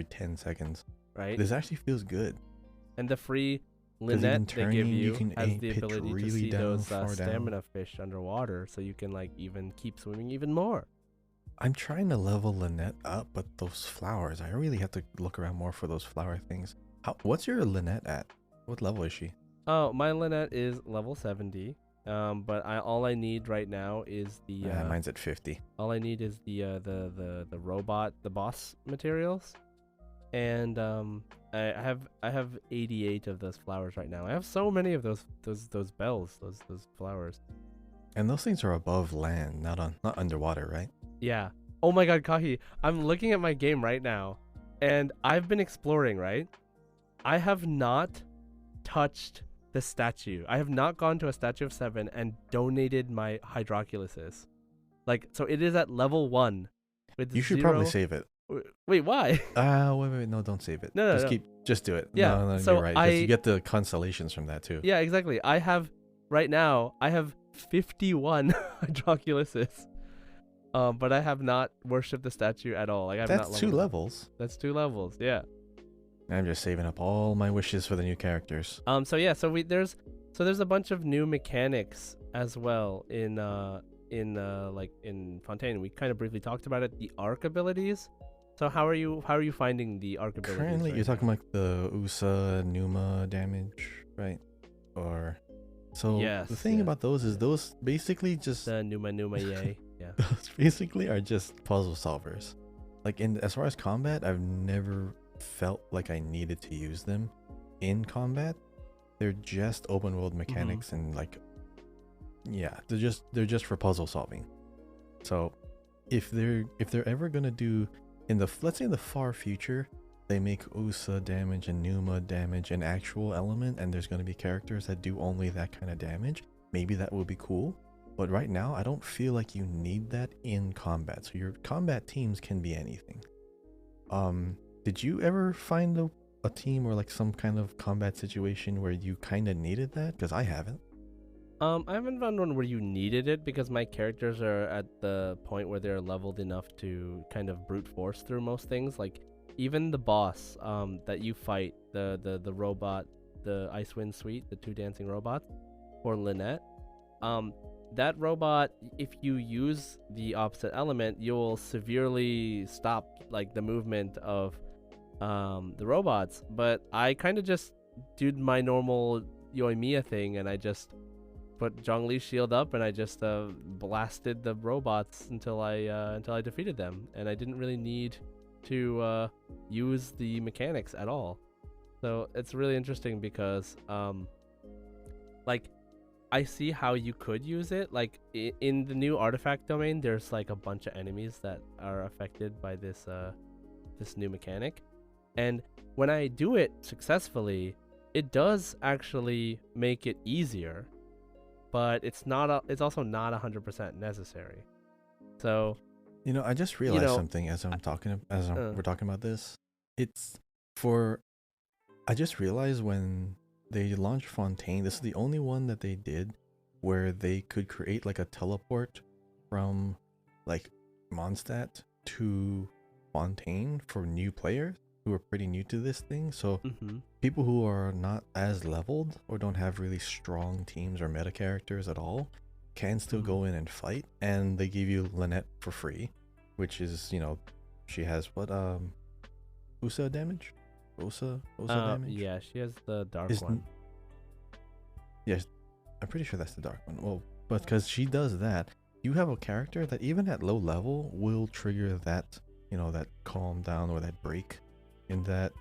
10 seconds. Right. This actually feels good. And the free Lynette they give you has the ability to see those stamina fish underwater, so you can like even keep swimming even more. I'm trying to level Lynette up, but those flowers, I really have to look around more for those flower things. What's your Lynette at? What level is she? Oh, my Lynette is level 70. But all I need right now is the. Mine's at 50. All I need is the robot, the boss materials, and I have 88 of those flowers right now. I have so many of those bells, those flowers. And those things are above land, not underwater, right? Yeah. Oh my god, Kahi, I'm looking at my game right now, and I've been exploring, right? I have not touched the statue. I have not gone to a statue of 7 and donated my Hydroculus. Like, so it is at level 1. You should probably save it. Wait, why? Wait, no, don't save it. No, just do it. Yeah, no, so you're right, because you get the constellations from that too. Yeah, exactly. I have 51 Hydroculises. But I have not worshipped the statue at all. Like, That's 2 levels. That's 2 levels, yeah. I'm just saving up all my wishes for the new characters. So there's a bunch of new mechanics as well in Fontaine. We kind of briefly talked about it. The arc abilities. So how are you finding the arc abilities? Currently, you're talking like the USA Numa damage, right? The thing about those is those basically just the Numa yay. Yeah. Those basically are just puzzle solvers. Like as far as combat, I've never felt like I needed to use them in combat. They're just open world mechanics and like, yeah, they're just for puzzle solving. So if they're ever gonna do let's say in the far future, they make USA damage and Numa damage an actual element, and there's gonna be characters that do only that kind of damage, maybe that would be cool. But right now, I don't feel like you need that in combat. So your combat teams can be anything. Did you ever find a team or like some kind of combat situation where you kind of needed that? Because I haven't. I haven't found one where you needed it because my characters are at the point where they're leveled enough to kind of brute force through most things. Like even the boss that you fight, the robot, the Icewind Suite, the 2 dancing robots, or Lynette. That robot, if you use the opposite element, you'll severely stop like the movement of the robots. But I kind of just did my normal Yoimiya thing, and I just put Zhongli's shield up, and I just blasted the robots until I defeated them, and I didn't really need to use the mechanics at all. So it's really interesting because like I see how you could use it. Like in the new artifact domain, there's like a bunch of enemies that are affected by this new mechanic, and when I do it successfully, it does actually make it easier, but it's also not 100% necessary. So I just realized something as we're talking about this. I just realized when they launched Fontaine, this is the only one that they did where they could create like a teleport from like Mondstadt to Fontaine for new players who are pretty new to this thing. So people who are not as leveled or don't have really strong teams or meta characters at all can still go in and fight, and they give you Lynette for free, which is, she has what USA damage? Osa damage? Yeah, she has the dark one. Yes, I'm pretty sure that's the dark one. Well, but because she does that, you have a character that even at low level will trigger that, that calm down or that break in that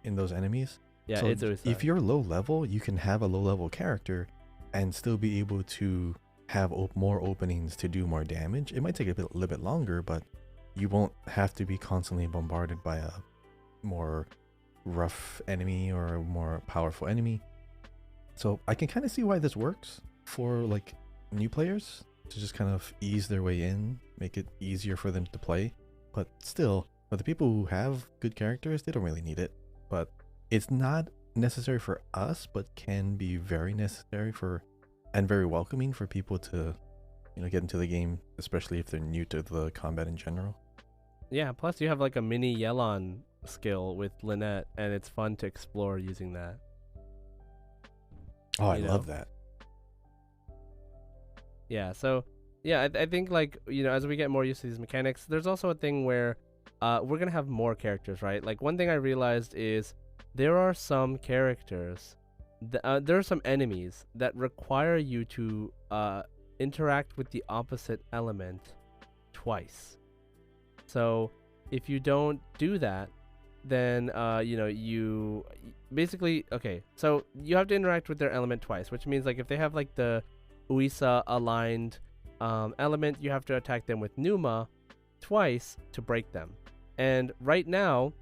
in those enemies. Yeah, so it's Osa. If you're low level, you can have a low level character and still be able to have more openings to do more damage. It might take a little bit longer, but you won't have to be constantly bombarded by a more rough enemy or a more powerful enemy. So I can kind of see why this works for like new players to just kind of ease their way in, make it easier for them to play. But still, for the people who have good characters, they don't really need it. But it's not necessary for us, but can be very necessary and very welcoming for people to get into the game, especially if they're new to the combat in general. Yeah, plus you have like a mini Yelon skill with Lynette, and it's fun to explore using that. Oh, I love that. Yeah, so yeah, I think like, as we get more used to these mechanics, there's also a thing where we're gonna have more characters, right? Like one thing I realized is there are some characters, there are some enemies that require you to interact with the opposite element twice. So if you don't do that, then you basically, okay, so you have to interact with their element twice, which means like if they have like the Uisa aligned element, you have to attack them with Numa twice to break them. And right now,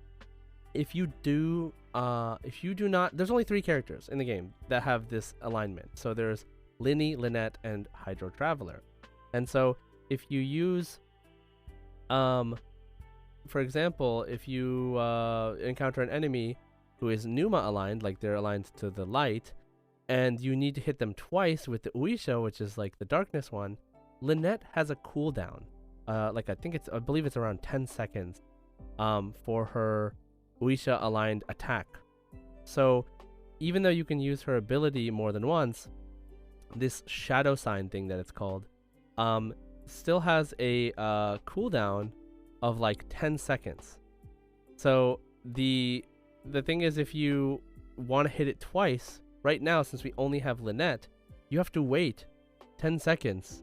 if you do not, there's only 3 characters in the game that have this alignment. So there's Linny, Lynette, and Hydro Traveler. And so if you use for example, if you encounter an enemy who is Numa aligned, like they're aligned to the light, and you need to hit them twice with the Uisha, which is like the darkness one. Lynette has a cooldown. I believe it's around 10 seconds for her Uisha aligned attack. So even though you can use her ability more than once, this shadow sign thing that it's called still has a cooldown of like 10 seconds. So the thing is, if you want to hit it twice, right now, since we only have Lynette, you have to wait 10 seconds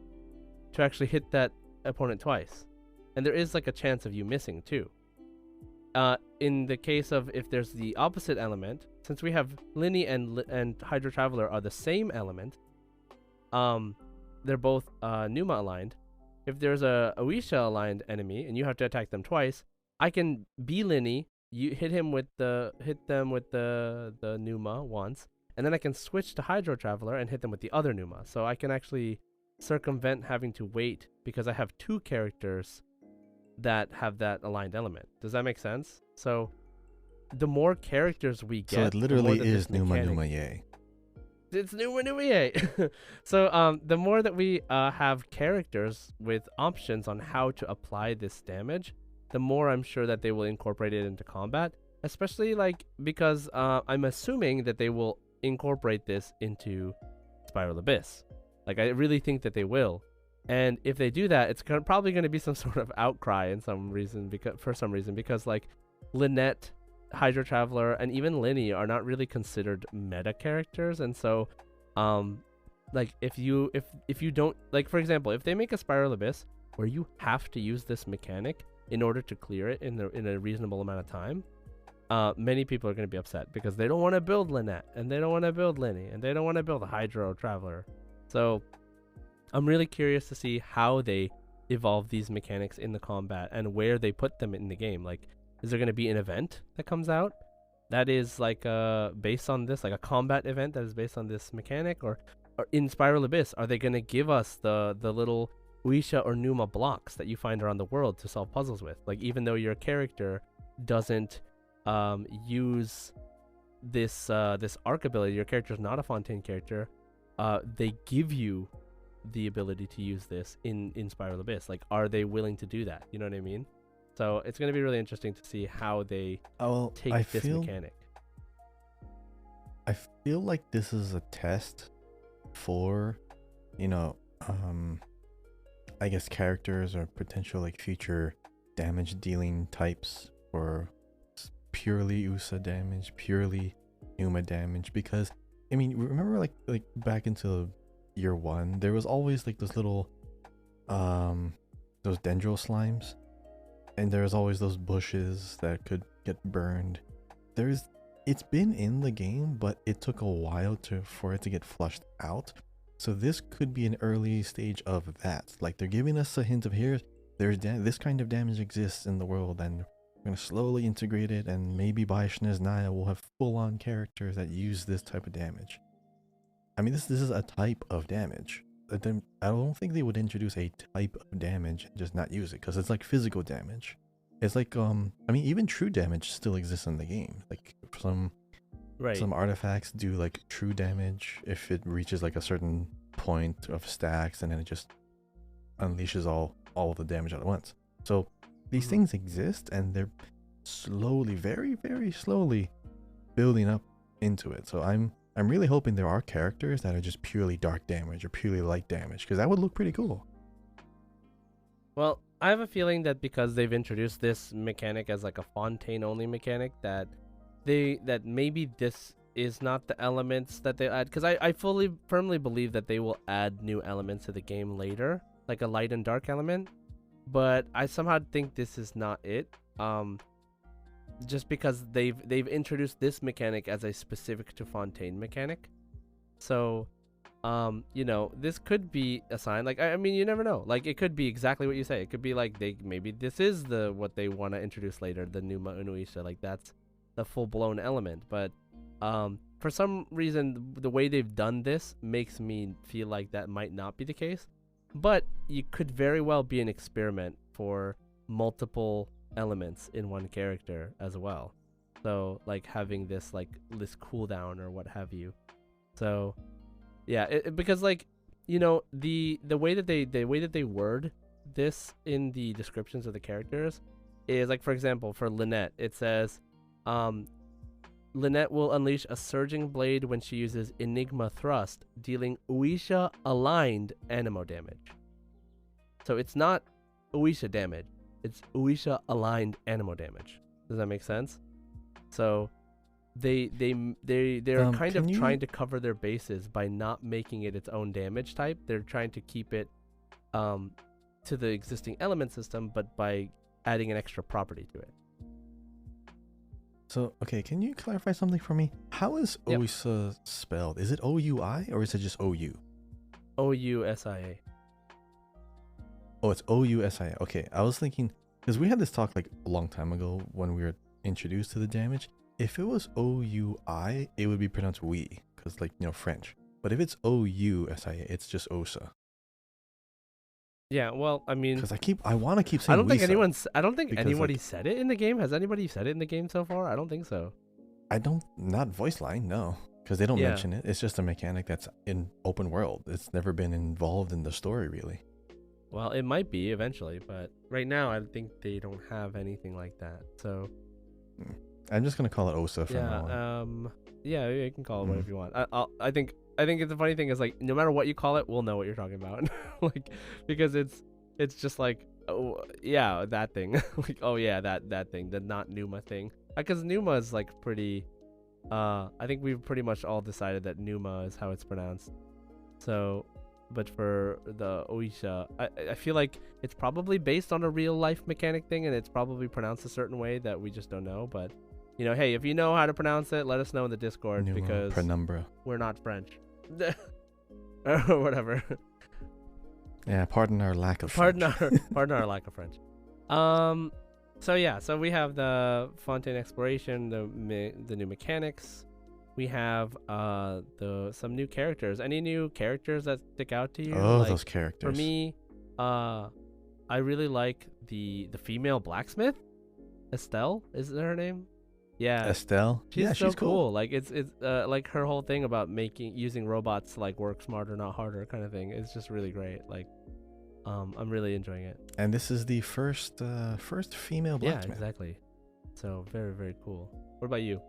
to actually hit that opponent twice. And there is like a chance of you missing too. In the case of if there's the opposite element, since we have Linny and Hydro Traveler are the same element, they're both Numa aligned. If there's a Oisha aligned enemy and you have to attack them twice, I can be Linny, you hit them with the Numa once, and then I can switch to Hydro Traveler and hit them with the other Numa. So I can actually circumvent having to wait because I have two characters that have that aligned element. Does that make sense? So the more characters we get, so it literally is Numa Numa Yay. It's Numa Numa Yay. So the more that we have characters with options on how to apply this damage, the more I'm sure that they will incorporate it into combat, especially like because I'm assuming that they will incorporate this into Spiral Abyss. Like I really think that they will. And if they do that, it's probably going to be some sort of outcry for some reason, because like Lynette, Hydro Traveler, and even Linny are not really considered meta characters. And so like if you don't, like for example, if they make a Spiral Abyss where you have to use this mechanic in order to clear it in a reasonable amount of time, many people are going to be upset because they don't want to build Lynette, and they don't want to build Linny, and they don't want to build a Hydro Traveler. So I'm really curious to see how they evolve these mechanics in the combat and where they put them in the game. Like, is there going to be an event that comes out that is like based on this, like a combat event that is based on this mechanic? Or in Spiral Abyss, are they going to give us the little Uisha or Numa blocks that you find around the world to solve puzzles with? Like, even though your character doesn't use this arc ability, your character is not a Fontaine character, they give you the ability to use this in Spiral Abyss. Like, are they willing to do that? You know what I mean? So it's going to be really interesting to see how they take this mechanic. I feel like this is a test for, I guess characters or potential like future damage dealing types for purely USA damage, purely Numa damage. Because I mean, remember like back into year one, there was always like those little those dendro slimes, and there's always those bushes that could get burned. It's been in the game, but it took a while for it to get flushed out. So this could be an early stage of that. Like, they're giving us a hint of this kind of damage exists in the world, and we're gonna slowly integrate it, and maybe by SNES Naya we'll have full-on characters that use this type of damage. I mean, this is a type of damage. I don't think they would introduce a type of damage and just not use it, because it's like physical damage. It's like I mean, even true damage still exists in the game. Like some artifacts do like true damage if it reaches like a certain point of stacks, and then it just unleashes all of the damage at once. So these things exist, and they're slowly, very, very slowly building up into it. So I'm really hoping there are characters that are just purely dark damage or purely light damage, because that would look pretty cool. Well, I have a feeling that because they've introduced this mechanic as like a Fontaine only mechanic, that maybe this is not the elements that they add, because I firmly believe that they will add new elements to the game later, like a light and dark element, but I somehow think this is not it. Just because they've introduced this mechanic as a specific to Fontaine mechanic. So this could be a sign. Like, I mean, you never know. Like, it could be exactly what you say. It could be like maybe this is what they want to introduce later, the Numa Unuisha. Like, that's the full-blown element. But for some reason, the way they've done this makes me feel like that might not be the case. But you could very well be an experiment for multiple elements in one character as well. So like having this cooldown or what have you. So, yeah, because like, you know, the way that they word this in the descriptions of the characters is like, for example, for Lynette, it says, Lynette will unleash a surging blade when she uses Enigma Thrust, dealing Uisha aligned anemo damage. So it's not Uisha damage, it's Uisha aligned anemo damage. Does that make sense? So they're kind of trying to cover their bases by not making it its own damage type. They're trying to keep it to the existing element system, but by adding an extra property to it. So, okay, can you clarify something for me? How is Ouisa spelled? Is it O-U-I or is it just O-U? O-U-S-I-A. Oh, it's O-U-S-I-A. Okay, I was thinking, because we had this talk like a long time ago when we were introduced to the damage. If it was O-U-I, it would be pronounced we, because like, you know, French. But if it's O-U-S-I-A, it's just Osa. Yeah, well, I mean, because I want to keep saying. I don't think anybody like, said it in the game. Has anybody said it in the game so far? I don't think so. Not voice line, no, because they don't mention it. It's just a mechanic that's in open world. It's never been involved in the story, really. Well, it might be eventually, but right now I think they don't have anything like that. So, I'm just gonna call it Osa from now on. Yeah, you can call it whatever you want. I think the funny thing is, like, no matter what you call it, we'll know what you're talking about. Like, because it's just like, oh yeah, that thing. Like, oh yeah, that thing, the not Numa thing. Because Numa is like pretty. I think we've pretty much all decided that Numa is how it's pronounced. So, but for the Oisha, I feel like it's probably based on a real life mechanic thing, and it's probably pronounced a certain way that we just don't know. But you know, hey, if you know how to pronounce it, let us know in the Discord, Numa, because penumbra. We're not French. Or whatever. Yeah, pardon our lack of French. Pardon our lack of French. So we have the Fontaine exploration, the new mechanics. We have some new characters. Any new characters that stick out to you? Oh, like, those characters. For me, I really like the female blacksmith. Estelle, is that her name? Yeah, Estelle. She's cool. Like it's like her whole thing about using robots to like work smarter, not harder, kind of thing. It's just really great. Like, I'm really enjoying it. And this is the first female blacksmith. Yeah, exactly. So very, very cool. What about you?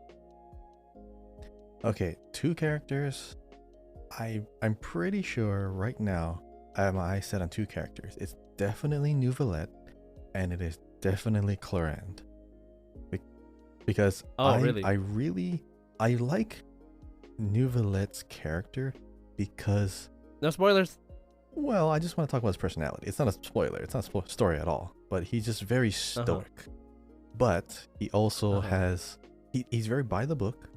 Okay, 2 characters. I'm pretty sure right now I have my eyes set on 2 characters. It's definitely Neuvillette, and it is definitely Clorinde. Because I like Neuvillette's character because... No spoilers. Well, I just want to talk about his personality. It's not a spoiler. It's not a story at all. But he's just very stoic. But he also has... He's very by the book.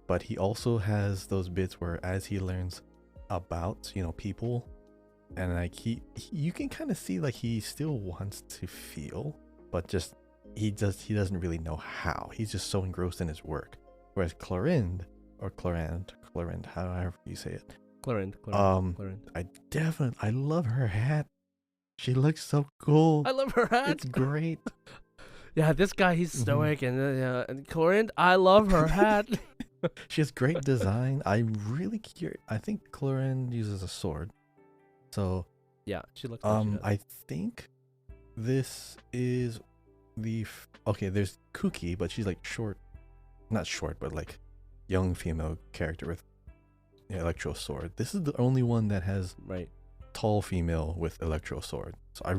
But he also has those bits where as he learns about, you know, people, and like you can kind of see like he still wants to feel, but just... He doesn't really know how. He's just so engrossed in his work. Whereas Clorinde, however you say it. Clorinde. I love her hat. She looks so cool. I love her hat. It's great. Yeah, this guy, he's stoic, and Clorinde, I love her hat. She has great design. I'm really curious. I think Clorinde uses a sword. So yeah, she looks like she does. I think this is there's Kuki, but she's like not short, but like young female character with electro sword. This is the only one that has tall female with electro sword. So I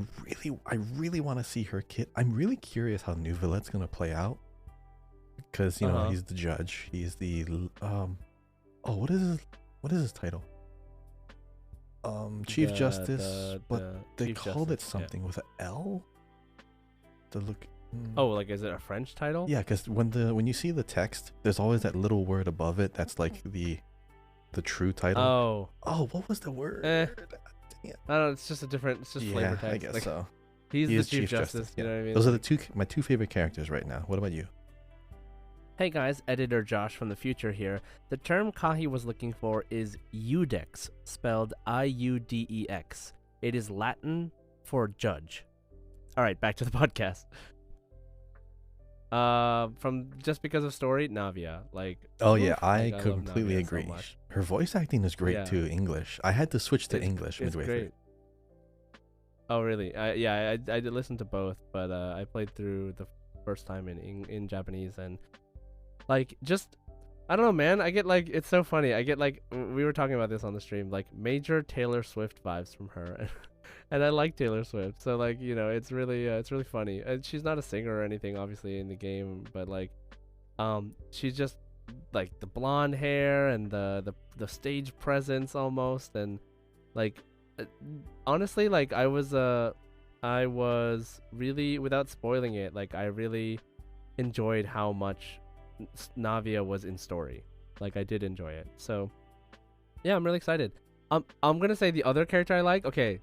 really want to see her kit. I'm really curious how Neuvillette's gonna play out, because you know he's the judge. He's the what is his title? Chief Justice, but they called it something with an L. Like, is it a French title? Yeah, because when you see the text, there's always that little word above it that's like the true title. What was the word? I don't know. It's just flavor text. I guess so. He's the Chief Justice. You know what I mean? Those are my 2 favorite characters right now. What about you? Hey guys, editor Josh from the future here. The term Kahi was looking for is Iudex, spelled I-U-D-E-X. It is Latin for judge. All right, back to the podcast. From just because of story, Navia. Like, Oh yeah, oof, I like I love completely Navia agree. so much. Her voice acting is great Yeah, too. English. I had to switch to it's English it's midway through. great. Oh really? I did listen to both, but I played through the first time in Japanese, and like just I don't know, man. I get like it's so funny. I get like we were talking about this on the stream, like major Taylor Swift vibes from her, and I like Taylor Swift, so like it's really funny. And she's not a singer or anything, obviously, in the game, but like she's just like the blonde hair and the stage presence almost, and like uh, honestly, like I was really, without spoiling it, like I really enjoyed how much Navia was in story. Like I did enjoy it. So yeah, I'm really excited. I'm gonna say the other character I like. Okay,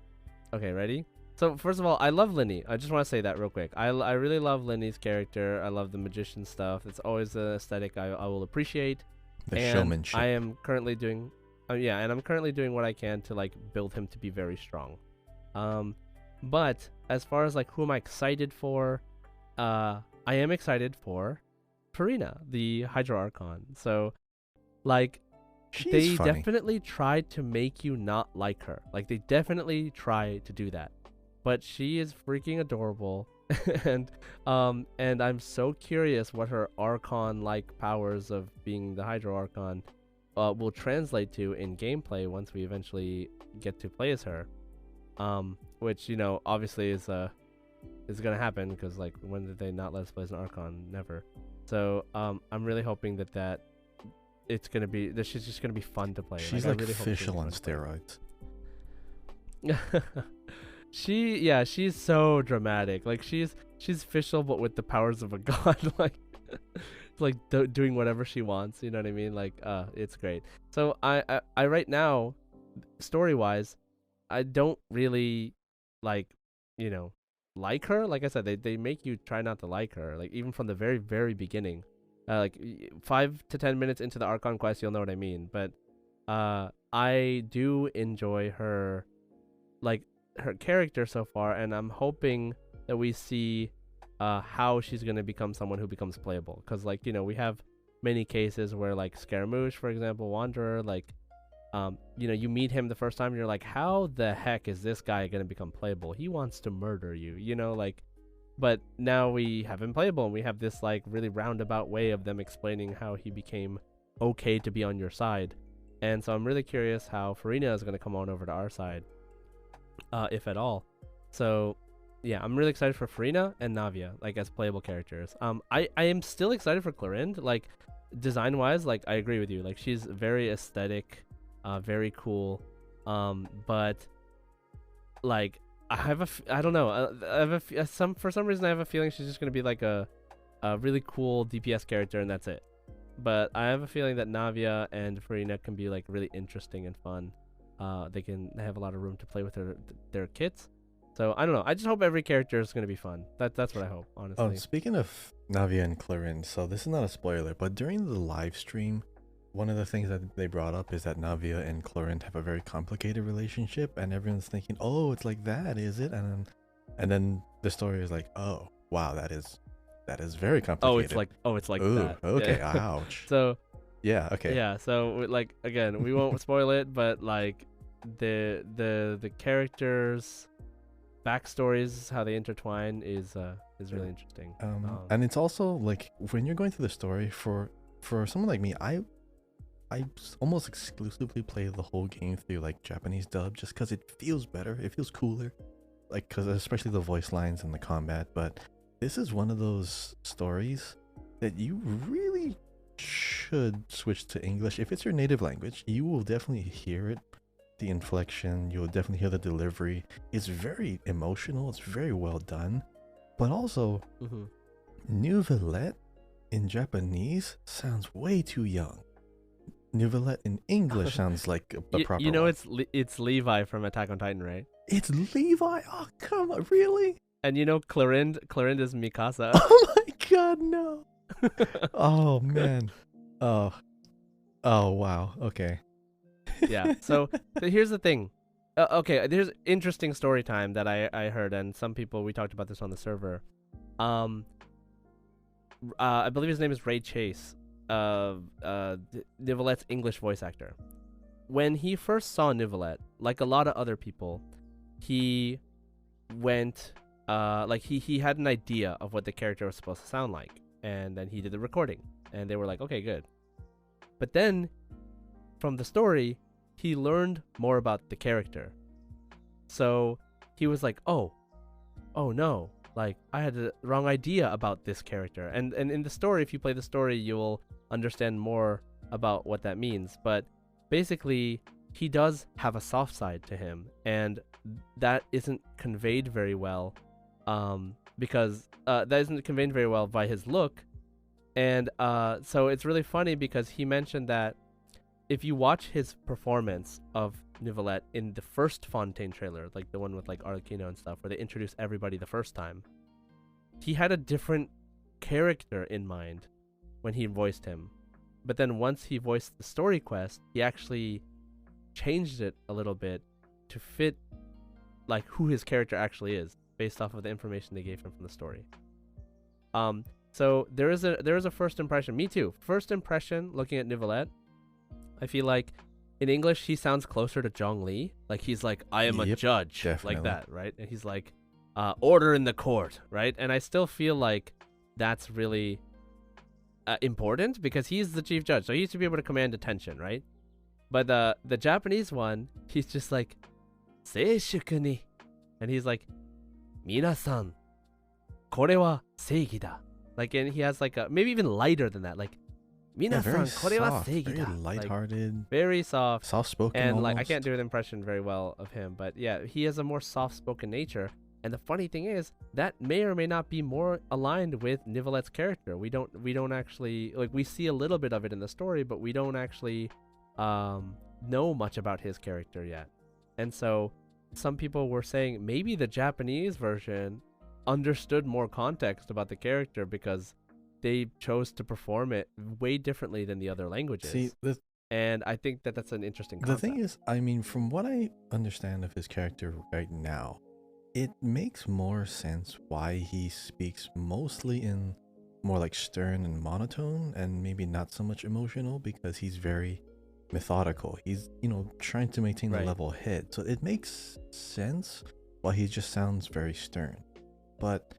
ready? So first of all, I love Linny. I just want to say that real quick. I really love Linny's character. I love the magician stuff. It's always an aesthetic I will appreciate. The And showmanship. I am currently doing, and I'm currently doing what I can to like build him to be very strong. But as far as like who am I excited for, I am excited for Farina, the Hydro Archon. So, like, She's they funny. definitely tried to make you not like her. Like, they definitely try to do that. But she is freaking adorable, and I'm so curious what her Archon-like powers of being the Hydro Archon will translate to in gameplay once we eventually get to play as her. Which obviously is gonna happen, because like when did they not let us play as an Archon? Never. So I'm really hoping that it's gonna be that she's just gonna be fun to play. She's I like really official on steroids. She's so dramatic. Like she's official, but with the powers of a god. like doing whatever she wants. You know what I mean? Like it's great. So I right now, story wise, I don't really like like her. Like I said, they make you try not to like her. Like even from the very very beginning, like 5 to 10 minutes into the Archon quest, you'll know what I mean. But I do enjoy her, like her character so far, and I'm hoping that we see how she's gonna become someone who becomes playable. Because like we have many cases where like Scaramouche, for example, Wanderer, like you meet him the first time and you're like, how the heck is this guy gonna become playable? He wants to murder you, like. But now we have him playable, and we have this like really roundabout way of them explaining how he became okay to be on your side. And so I'm really curious how Farina is gonna come on over to our side, if at all. So yeah, I'm really excited for Farina and Navia, like as playable characters. I am still excited for Clorinde, like design wise. Like I agree with you, like she's very aesthetic, very cool. But like I don't know. For some reason I have a feeling she's just gonna be like a really cool DPS character, and that's it. But I have a feeling that Navia and Farina can be like really interesting and fun. They have a lot of room to play with their kits. So I don't know. I just hope every character is gonna be fun. That's what I hope, honestly. Oh, speaking of Navia and Clorinde, so this is not a spoiler, but during the live stream, one of the things that they brought up is that Navia and Clorinde have a very complicated relationship, and everyone's thinking, "Oh, it's like that, is it?" And then the story is like, "Oh, wow, that is very complicated." It's like Ooh, that. okay, Yeah. ouch. So yeah, okay. yeah. So like again, we won't spoil it, but like the characters' backstories, how they intertwine, is really interesting. And it's also like when you're going through the story, for someone like me, I almost exclusively play the whole game through like Japanese dub, just because it feels better, it feels cooler, like because especially the voice lines and the combat. But this is one of those stories that you really should switch to English. If it's your native language, you will definitely hear it, the inflection, you'll definitely hear the delivery. It's very emotional, it's very well done. But also, Nouvellette in Japanese sounds way too young. Nouvellette in English sounds like a proper one. It's Levi from Attack on Titan, right? It's Levi? Oh, come on, really? And Clorinde is Mikasa. Oh my god, no. Oh, man. Oh, wow, okay. Yeah, so here's the thing. Okay, there's interesting story time that I heard, and some people, we talked about this on the server. I believe his name is Ray Chase, Nivelette's English voice actor. When he first saw Nivelette, like a lot of other people, he went he had an idea of what the character was supposed to sound like, and then he did the recording, and they were like, okay, good. But then from the story, he learned more about the character, so he was like, oh no, like I had the wrong idea about this character. And in the story, if you play the story, you will understand more about what that means. But basically, he does have a soft side to him, and that isn't conveyed very well, because that isn't conveyed very well by his look. And so it's really funny because he mentioned that if you watch his performance of Nivelette in the first Fontaine trailer, like the one with like Arlecchino and stuff, where they introduced everybody the first time, he had a different character in mind when he voiced him. But then once he voiced the story quest, he actually changed it a little bit to fit like who his character actually is, based off of the information they gave him from the story. So there is a first impression. Me too. First impression looking at Nivelette, I feel like in English he sounds closer to Zhong Li. Like he's like, I am a judge, definitely. Like that, right? And he's like, order in the court, right? And I still feel like that's really important because he's the chief judge, so he used to be able to command attention, right? But the Japanese one, he's just like, seishuku ni, and he's like, minasan, kore wa seigi da. Like, and he has like a maybe even lighter than that, like, minasan, kore wa seigi da. Very lighthearted, like, very soft-spoken, and almost. like I can't do an impression very well of him, but yeah, he has a more soft-spoken nature. And the funny thing is, that may or may not be more aligned with Nivelette's character. We don't actually, like, we see a little bit of it in the story, but we don't actually know much about his character yet. And so some people were saying maybe the Japanese version understood more context about the character because they chose to perform it way differently than the other languages. See, and I think that that's an interesting concept. The thing is, I mean, from what I understand of his character right now, it makes more sense why he speaks mostly in more like stern and monotone and maybe not so much emotional, because he's very methodical. He's, trying to maintain a level head. So it makes sense why he just sounds very stern. But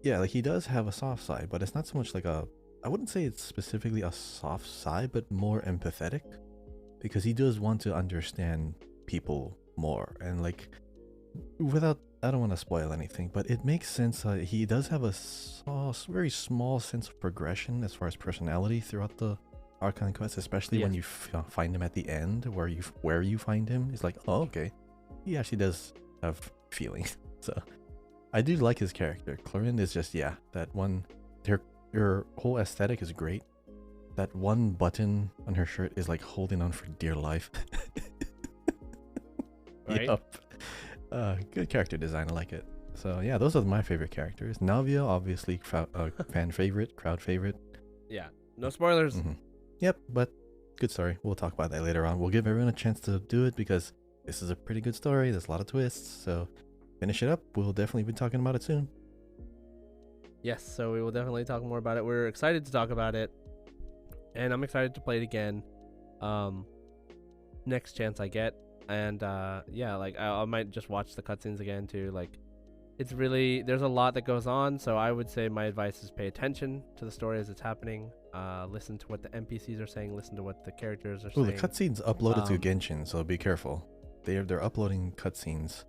yeah, like he does have a soft side, but it's not so much like I wouldn't say it's specifically a soft side, but more empathetic, because he does want to understand people more. And like, I don't want to spoil anything, but it makes sense. He does have a very small sense of progression as far as personality throughout the Archon quest, especially when you find him at the end, where you find him. It's like, oh, okay, he actually does have feelings. So I do like his character. Clorin is just, that one. Her whole aesthetic is great. That one button on her shirt is like holding on for dear life. Right. Yep. Good character design. I like it. So yeah, those are my favorite characters. Navia, obviously, fan favorite, crowd favorite. Yeah, no spoilers. Mm-hmm. Yep, but good story. We'll talk about that later on. We'll give everyone a chance to do it because this is a pretty good story. There's a lot of twists. So finish it up. We'll definitely be talking about it soon. Yes, so we will definitely talk more about it. We're excited to talk about it, and I'm excited to play it again. Next chance I get. And like I might just watch the cutscenes again too. Like, it's really, there's a lot that goes on, so I would say my advice is pay attention to the story as it's happening. Listen to what the NPCs are saying, listen to what the characters are saying. The cutscenes uploaded to Genshin, so be careful. They're uploading cutscenes.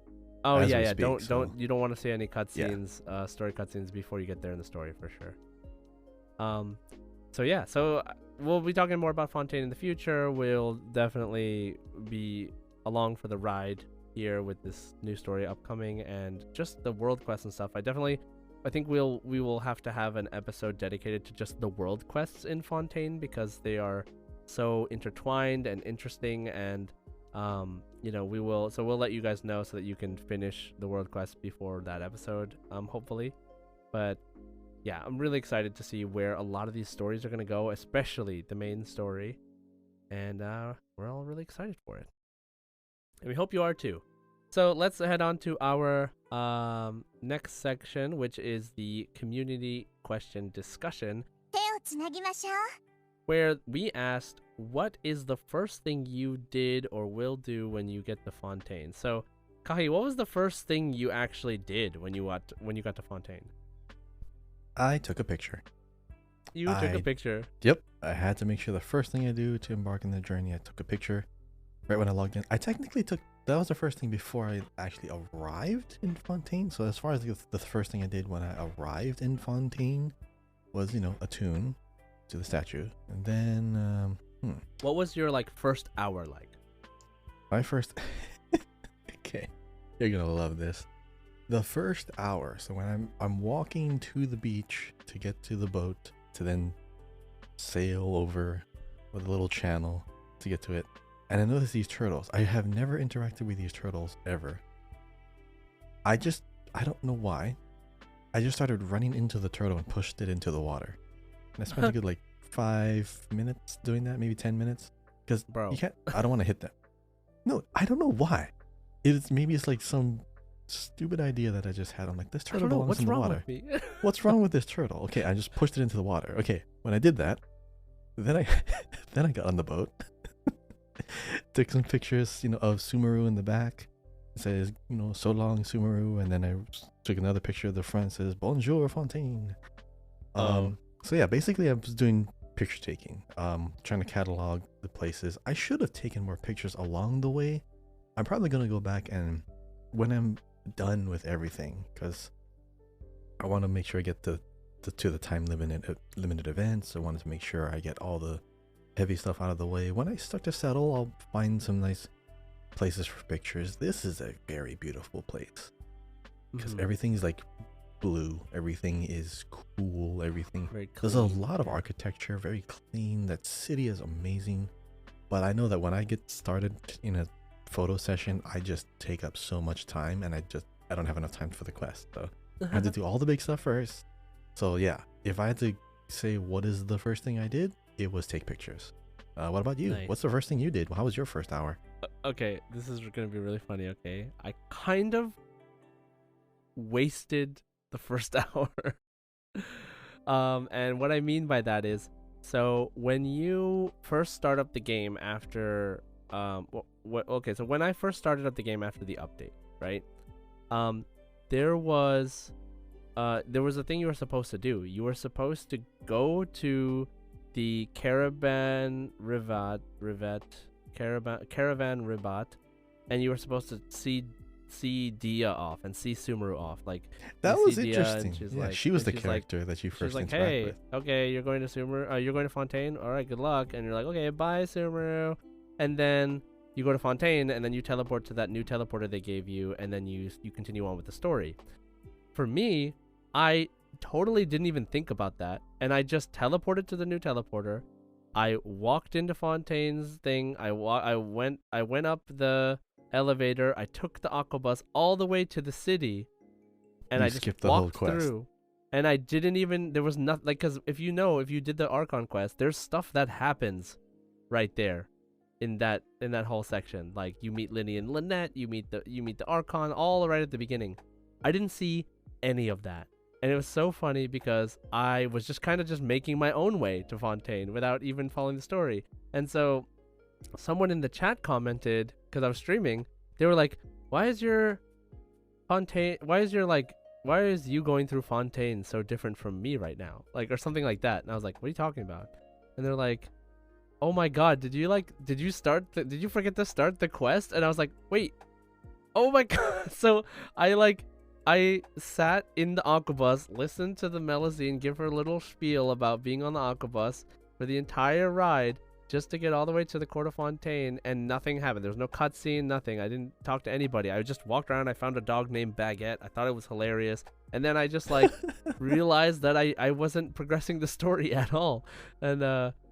Oh yeah. You don't want to see any cutscenes, story cutscenes before you get there in the story for sure. So we'll be talking more about Fontaine in the future. We'll definitely be along for the ride here with this new story upcoming and just the world quests and stuff. I think we will have to have an episode dedicated to just the world quests in Fontaine, because they are so intertwined and interesting, and we'll let you guys know so that you can finish the world quest before that episode, hopefully. But yeah, I'm really excited to see where a lot of these stories are going to go, especially the main story, and we're all really excited for it. And we hope you are too. So let's head on to our next section, which is the community question discussion where we asked, what is the first thing you did or will do when you get to Fontaine? So, Kahi, what was the first thing you actually did when you got to Fontaine? I took a picture. You took a picture? Yep. I had to make sure the first thing I do to embark on the journey, I took a picture right when I logged in. I technically that was the first thing before I actually arrived in Fontaine. So as far as the first thing I did when I arrived in Fontaine was, attune to the statue. And then, what was your first hour like? My first, okay, you're gonna love this. The first hour. So when I'm walking to the beach to get to the boat to then sail over with a little channel to get to it, and I notice these turtles. I have never interacted with these turtles ever. I don't know why. I just started running into the turtle and pushed it into the water. And I spent a good 5 minutes doing that, maybe 10 minutes. Because I don't want to hit them. No, I don't know why. Maybe it's some stupid idea that I just had. I'm like, this turtle belongs in the water. What's wrong with this turtle? Okay, I just pushed it into the water. Okay, when I did that, then I got on the boat. Took some pictures, of Sumeru in the back. It says, so long Sumeru, and then I took another picture of the front. It says, Bonjour Fontaine. So yeah, basically I was doing picture taking, trying to catalog the places. I should have taken more pictures along the way. I'm probably gonna go back and when I'm done with everything, because I want to make sure I get to the time limited events. I wanted to make sure I get all the heavy stuff out of the way. When I start to settle, I'll find some nice places for pictures. This is a very beautiful place because everything's blue, everything is cool, everything there's a lot of architecture, very clean. That city is amazing, but I know that when I get started in a photo session, I just take up so much time, and I don't have enough time for the quest, so I had to do all the big stuff first. So yeah, if I had to say what is the first thing I did, it was take pictures. What about you? Nice. What's the first thing you did? How was your first hour? Okay, this is gonna be really funny. Okay, I kind of wasted the first hour. And what I mean by that is, so when you first start up the game after so when I first started up the game after the update, right? There was a thing you were supposed to do. You were supposed to go to the Caravan Ribat, and you were supposed to see Dia off and see Sumeru off. That was interesting. Yeah, she was the character that you first interacted hey, with. Okay, you're going to Sumeru. You're going to Fontaine. All right, good luck. And you're like, okay, bye, Sumeru. And then you go to Fontaine, and then you teleport to that new teleporter they gave you, and then you continue on with the story. For me, I totally didn't even think about that, and I just teleported to the new teleporter. I walked into Fontaine's thing. I went up the elevator. I took the aquabus all the way to the city, and I just walked the whole quest through. And I didn't even, there was nothing, because if you did the Archon quest, there's stuff that happens right there in that whole section. You meet Linny and Lynette, you meet the Archon all right at the beginning. I didn't see any of that. And it was so funny because I was just kind of just making my own way to Fontaine without even following the story. And so someone in the chat commented, because I was streaming, they were like, why is you going through Fontaine so different from me right now? Or something like that. And I was like, what are you talking about? And they're like, oh my god, did you forget to start the quest? And I was like, wait, oh my god. So I sat in the aquabus, listened to the Melusine give her a little spiel about being on the aquabus for the entire ride, just to get all the way to the Court of Fontaine, and nothing happened. There was no cutscene, nothing. I didn't talk to anybody. I just walked around. I found a dog named Baguette. I thought it was hilarious. And then I just realized that I wasn't progressing the story at all. And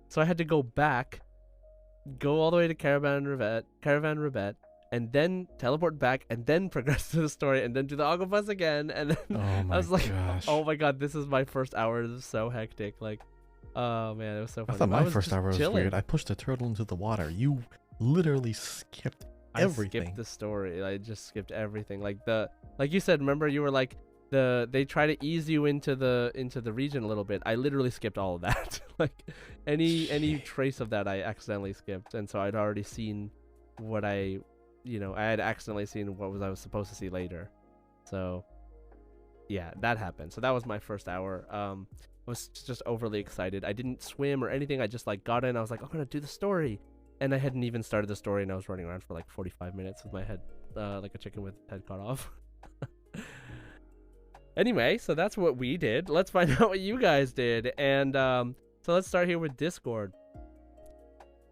so I had to go back, go all the way to Caravan Ribat, and then teleport back, and then progress to the story, and then do the aquabus again. And then I was like, oh my god, this is my first hour. This is so hectic. Oh man, it was so funny. I thought my first hour was weird. I pushed a turtle into the water. You literally skipped everything. I skipped the story. I just skipped everything. Like you said, remember you were like, they try to ease you into the region a little bit. I literally skipped all of that. Like any trace of that I accidentally skipped, and so I'd already seen what I had accidentally seen what I was supposed to see later. So yeah, that happened. So that was my first hour. I was just overly excited. I didn't swim or anything. I just like got in. I was like, I'm gonna do the story, and I hadn't even started the story, and I was running around for like 45 minutes with my head like a chicken with its head cut off. Anyway, so that's what we did. Let's find out what you guys did. And so let's start here with Discord.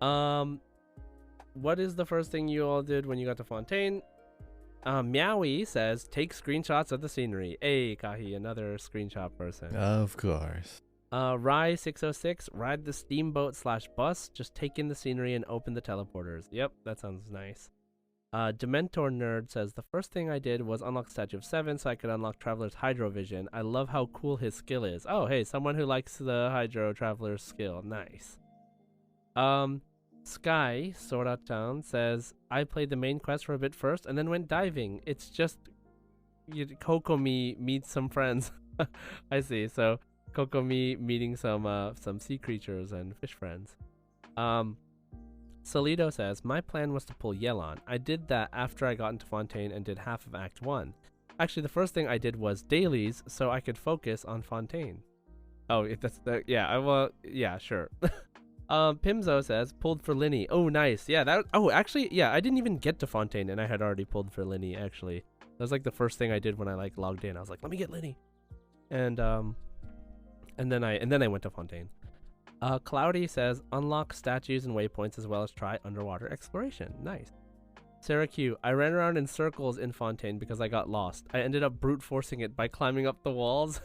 What is the first thing you all did when you got to Fontaine? Meowie says, take screenshots of the scenery. Hey, Kahi, another screenshot person. Of course. Rye606, ride the steamboat/bus. Just take in the scenery and open the teleporters. Yep, that sounds nice. Dementor Nerd says, the first thing I did was unlock Statue of 7 so I could unlock Traveler's Hydro Vision. I love how cool his skill is. Oh, hey, someone who likes the Hydro Traveler's skill. Nice. Sky Soratan says, I played the main quest for a bit first and then went diving. It's just Kokomi meets some friends. I see. So Kokomi meeting some sea creatures and fish friends. Salido says, my plan was to pull Yelon. I did that after I got into Fontaine and did half of Act 1. Actually, the first thing I did was dailies so I could focus on Fontaine. Oh, that's the... Yeah, yeah, sure. Pimzo says, pulled for Linny. Oh, nice. Yeah, that... Oh, actually, yeah, I didn't even get to Fontaine and I had already pulled for Linny, actually. That was like the first thing I did when I like logged in. I was like, let me get Linny. And then I went to Fontaine. Cloudy says, unlock statues and waypoints as well as try underwater exploration. Nice. Sarah Q, I ran around in circles in Fontaine because I got lost. I ended up brute forcing it by climbing up the walls.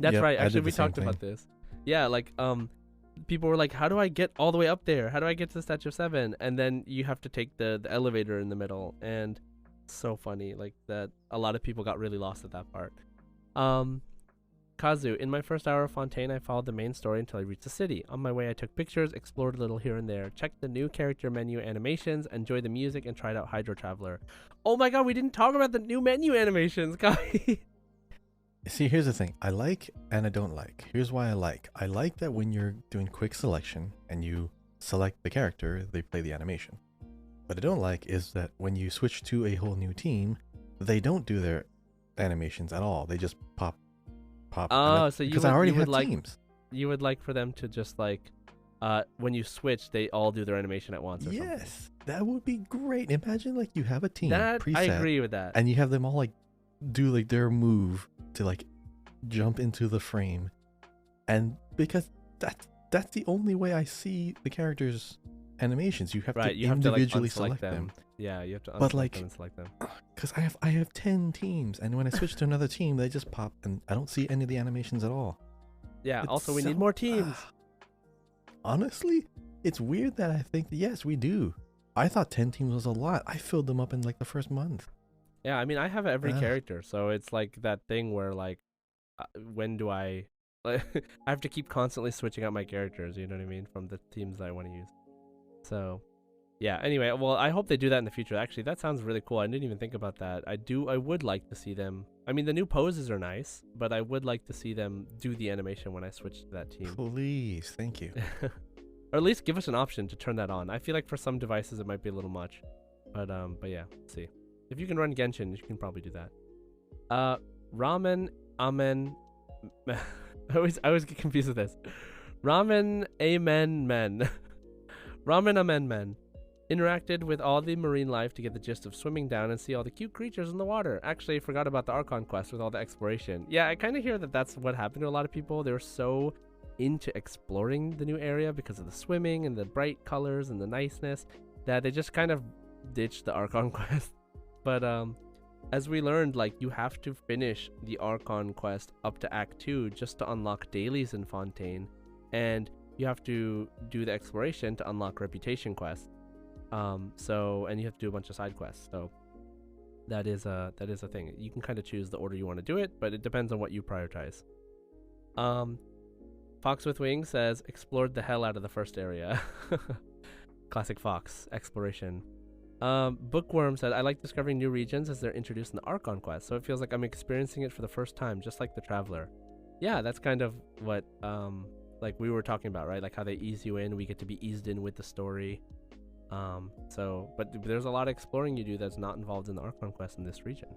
That's right. Actually, we talked about this. Yeah, like, people were like, how do I get all the way up there? How do I get to the Statue of 7? And then you have to take the elevator in the middle. And it's so funny, like, that a lot of people got really lost at that part. Kazu, in my first hour of Fontaine, I followed the main story until I reached the city. On my way, I took pictures, explored a little here and there, checked the new character menu animations, enjoyed the music, and tried out Hydro Traveler. Oh my god, we didn't talk about the new menu animations, guys! See, here's the thing. I like and I don't like. Here's why I like. I like that when you're doing quick selection and you select the character, they play the animation. What I don't like is that when you switch to a whole new team, they don't do their animations at all. They just pop. Oh, so because I already have teams. You would like for them to just like, when you switch, they all do their animation at once. Or yes, something. That would be great. Imagine like you have a team preset, I agree with that, and you have them all like do like their move to like jump into the frame, and because that's the only way I see the characters' animations. You have to individually select them. Yeah, you have to unselect them and select them. Because I have 10 teams, and when I switch to another team, they just pop, and I don't see any of the animations at all. Yeah. Also, we need more teams. Honestly, it's weird that I think yes, we do. I thought 10 teams was a lot. I filled them up in like the first month. Yeah, I mean, I have every character, so it's like that thing where like, when do I have to keep constantly switching out my characters? You know what I mean? From the teams that I want to use. So. Yeah, anyway, well, I hope they do that in the future. Actually, that sounds really cool. I didn't even think about that. I would like to see them. I mean, the new poses are nice, but I would like to see them do the animation when I switch to that team. Please, thank you. Or at least give us an option to turn that on. I feel like for some devices it might be a little much. But yeah, let's see. If you can run Genshin, you can probably do that. Ramen Amen. I always get confused with this. Ramen Amen Men. Ramen Amen Men. Interacted with all the marine life to get the gist of swimming down and see all the cute creatures in the water. Actually, I forgot about the Archon quest with all the exploration. Yeah, I kind of hear that that's what happened to a lot of people. They were so into exploring the new area because of the swimming and the bright colors and the niceness that they just kind of ditched the Archon quest. But as we learned, like, you have to finish the Archon quest up to Act 2 just to unlock dailies in Fontaine, and you have to do the exploration to unlock reputation quests. And you have to do a bunch of side quests. So that is a thing. You can kind of choose the order you want to do it, but it depends on what you prioritize. Fox with Wings says explored the hell out of the first area. Classic Fox exploration. Bookworm said, I like discovering new regions as they're introduced in the Archon quest, so it feels like I'm experiencing it for the first time, just like the Traveler. Yeah, that's kind of what like we were talking about, right? Like how they ease you in, we get to be eased in with the story. But there's a lot of exploring you do that's not involved in the Archon quest in this region.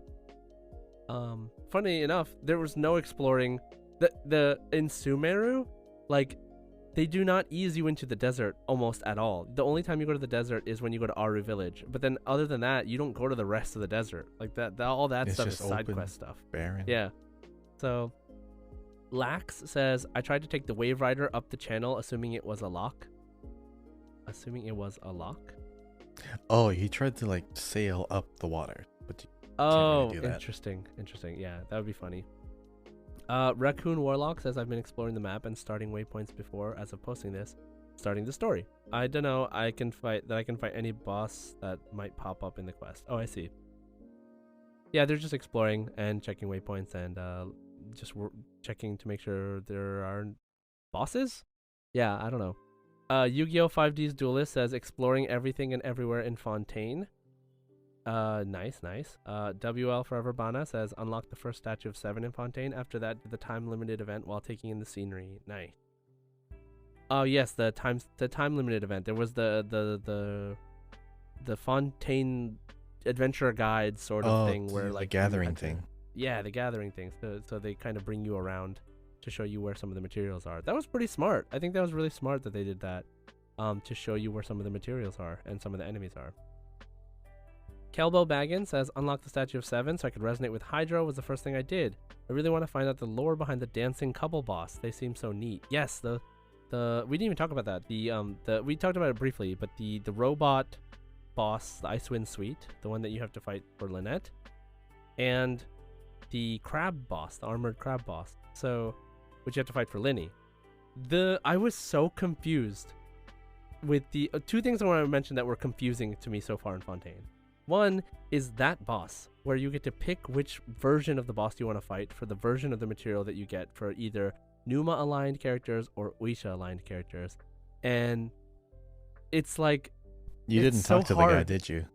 Funny enough, there was no exploring in Sumeru, like they do not ease you into the desert almost at all. The only time you go to the desert is when you go to Aru village, but then other than that, you don't go to the rest of the desert. Like all that it's stuff is side open, quest stuff. Barren. Yeah. So Lax says, I tried to take the Wave Rider up the channel assuming it was a lock. Oh, he tried to like sail up the water, but oh, really do that. Interesting. Yeah, that would be funny. Raccoon Warlock says, I've been exploring the map and starting waypoints before as of posting this, starting the story. I don't know, I can fight any boss that might pop up in the quest. Oh, I see. Yeah, they're just exploring and checking waypoints and just checking to make sure there aren't bosses. Yeah, I don't know. Yu-Gi-Oh! 5D's Duelist says, exploring everything and everywhere in Fontaine. Nice. WL Forever Bana says, unlock the first statue of 7 in Fontaine. After that, the time limited event while taking in the scenery. Nice. Oh yes, the time limited event. There was the Fontaine adventure guide sort of thing where like the gathering thing. Yeah, the gathering thing. So they kind of bring you around to show you where some of the materials are. That was pretty smart. I think that was really smart that they did that. To show you where some of the materials are and some of the enemies are. Kelbo Baggin says, unlock the statue of 7 so I could resonate with Hydro was the first thing I did. I really want to find out the lore behind the dancing couple boss. They seem so neat. Yes, the we didn't even talk about that. We talked about it briefly, but the robot boss, the Icewind Suite, the one that you have to fight for Lynette, and the crab boss, the armored crab boss. So, which you have to fight for Linny. I was so confused with the two things I want to mention that were confusing to me so far in Fontaine. One is that boss, where you get to pick which version of the boss you want to fight for the version of the material that you get for either Numa-aligned characters or Uisha-aligned characters. And it's like... You didn't talk to the guy, did you?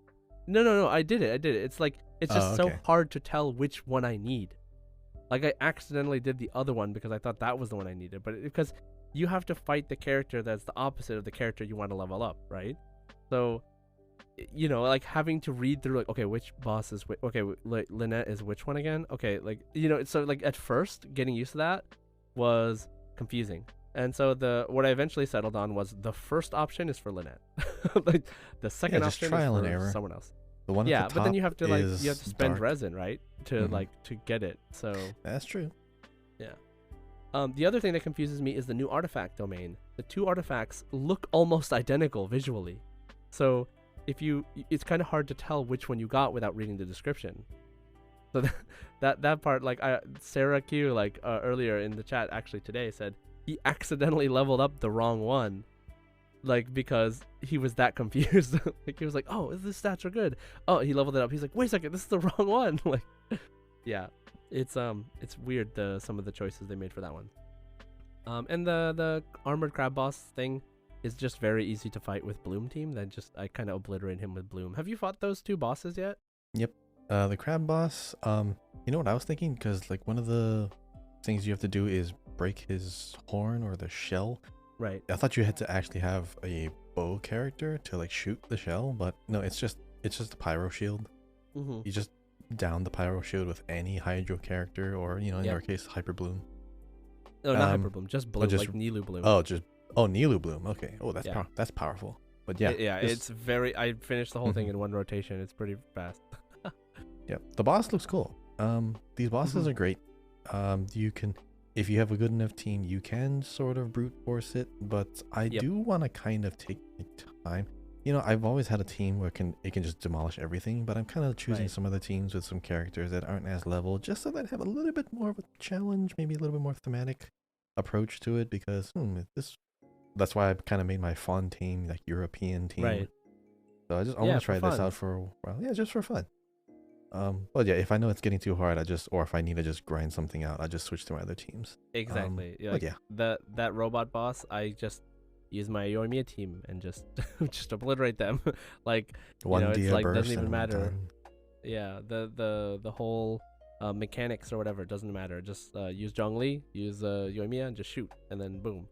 No, I did it. It's like, it's just so hard to tell which one I need. Like, I accidentally did the other one because I thought that was the one I needed. But because you have to fight the character that's the opposite of the character you want to level up, right? So... you know, like having to read through like, okay, which boss is okay, like Lynette is which one again? Okay, like, you know, so like at first getting used to that was confusing. And so what I eventually settled on was the first option is for Lynette. Like the second option is for someone else. The one at the top, but then you have to spend resin, right? To to get it. So that's true. Yeah. The other thing that confuses me is the new artifact domain. The two artifacts look almost identical visually. So it's kind of hard to tell which one you got without reading the description. So that part, like Sarah Q, like earlier in the chat actually today said he accidentally leveled up the wrong one, like because he was that confused. Like he was like, oh, this stats are good. Oh, he leveled it up. He's like, wait a second, this is the wrong one. Like, yeah, it's weird some of the choices they made for that one. And the armored crab boss thing is just very easy to fight with Bloom team. Then I kind of obliterate him with Bloom. Have you fought those two bosses yet? Yep. The crab boss, you know what I was thinking? Because like one of the things you have to do is break his horn or the shell. Right. I thought you had to actually have a bow character to like shoot the shell, but no, it's just a pyro shield. You just down the pyro shield with any Hydro character, or in your case, Hyper Bloom. No, not Hyper Bloom, just Bloom, like Nilou Bloom. Nilou Bloom. Okay. Oh, that's powerful. But yeah, it's very. I finished the whole thing in one rotation. It's pretty fast. Yeah, the boss looks cool. These bosses are great. You can, if you have a good enough team, you can sort of brute force it. But I do want to kind of take time. I've always had a team where it can just demolish everything. But I'm kind of choosing some other teams with some characters that aren't as level, just so that I have a little bit more of a challenge, maybe a little bit more thematic approach to it. Because that's why I kind of made my Fontaine like European team. Right. So I want to try this out for a while. Yeah, just for fun. But yeah, if I know it's getting too hard, or if I need to just grind something out, I just switch to my other teams. Exactly. But yeah, that robot boss, I just use my Yoimiya team and just just obliterate them. Like, One it's dia like burst doesn't even and matter. done. Yeah, the whole mechanics or whatever doesn't matter. Just use Zhongli, use Yoimiya, and just shoot, and then boom.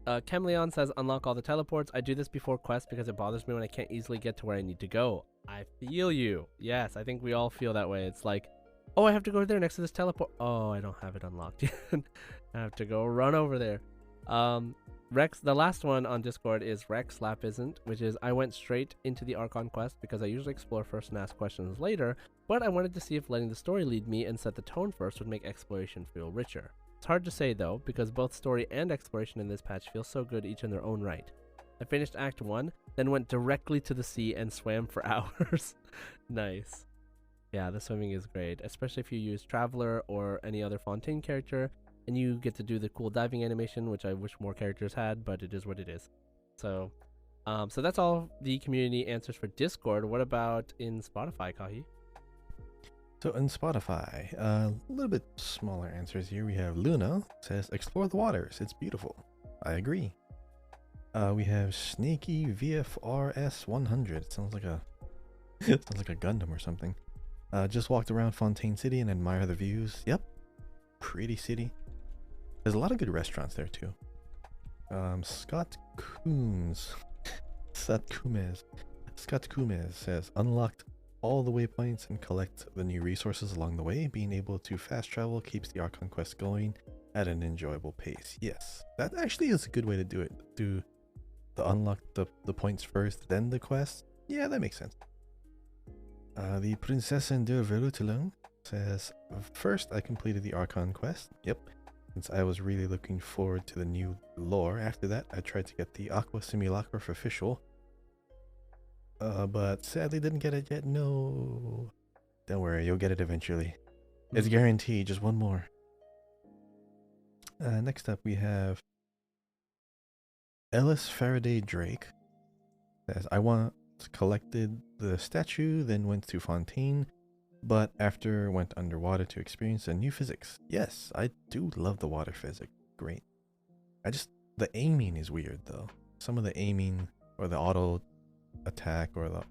Chemleon says unlock all the teleports. I do this before quest because it bothers me when I can't easily get to where I need to go. I feel you. Yes, I think we all feel that way. It's like, oh, I have to go there next to this teleport. Oh, I don't have it unlocked yet. I have to go run over there. Rex, the last one on Discord is Rex Lap Isn't, which is I went straight into the Archon quest because I usually explore first and ask questions later, but I wanted to see if letting the story lead me and set the tone first would make exploration feel richer. It's hard to say though, because both story and exploration in this patch feel so good each in their own right. I finished Act 1, then went directly to the sea and swam for hours. Nice. Yeah, the swimming is great, especially if you use Traveler or any other Fontaine character, and you get to do the cool diving animation, which I wish more characters had, but it is what it is. So that's all the community answers for Discord. What about in Spotify, Kahi? So in Spotify, a little bit smaller answers here. We have Luna says, explore the waters. It's beautiful. I agree. We have Snaky VFRS 100. Sounds like a Gundam or something. Just walked around Fontaine City and admire the views. Yep. Pretty city. There's a lot of good restaurants there too. Scott Coombs says, unlocked all the waypoints and collect the new resources along the way. Being able to fast travel keeps the Archon quest going at an enjoyable pace. Yes, that actually is a good way to do it. Do the unlock the points first, then the quest. Yeah, that makes sense. The Prinzessin de Verutelung says, first I completed the Archon quest. Yep. Since I was really looking forward to the new lore. After that, I tried to get the Aqua Simulacra for official. But sadly didn't get it yet. No. Don't worry, you'll get it eventually. It's guaranteed. Just one more. Next up, we have Ellis Faraday Drake. Says, I once collected the statue, then went to Fontaine, but after went underwater to experience a new physics. Yes, I do love the water physics. Great. The aiming is weird though. Some of the aiming or the auto attack or the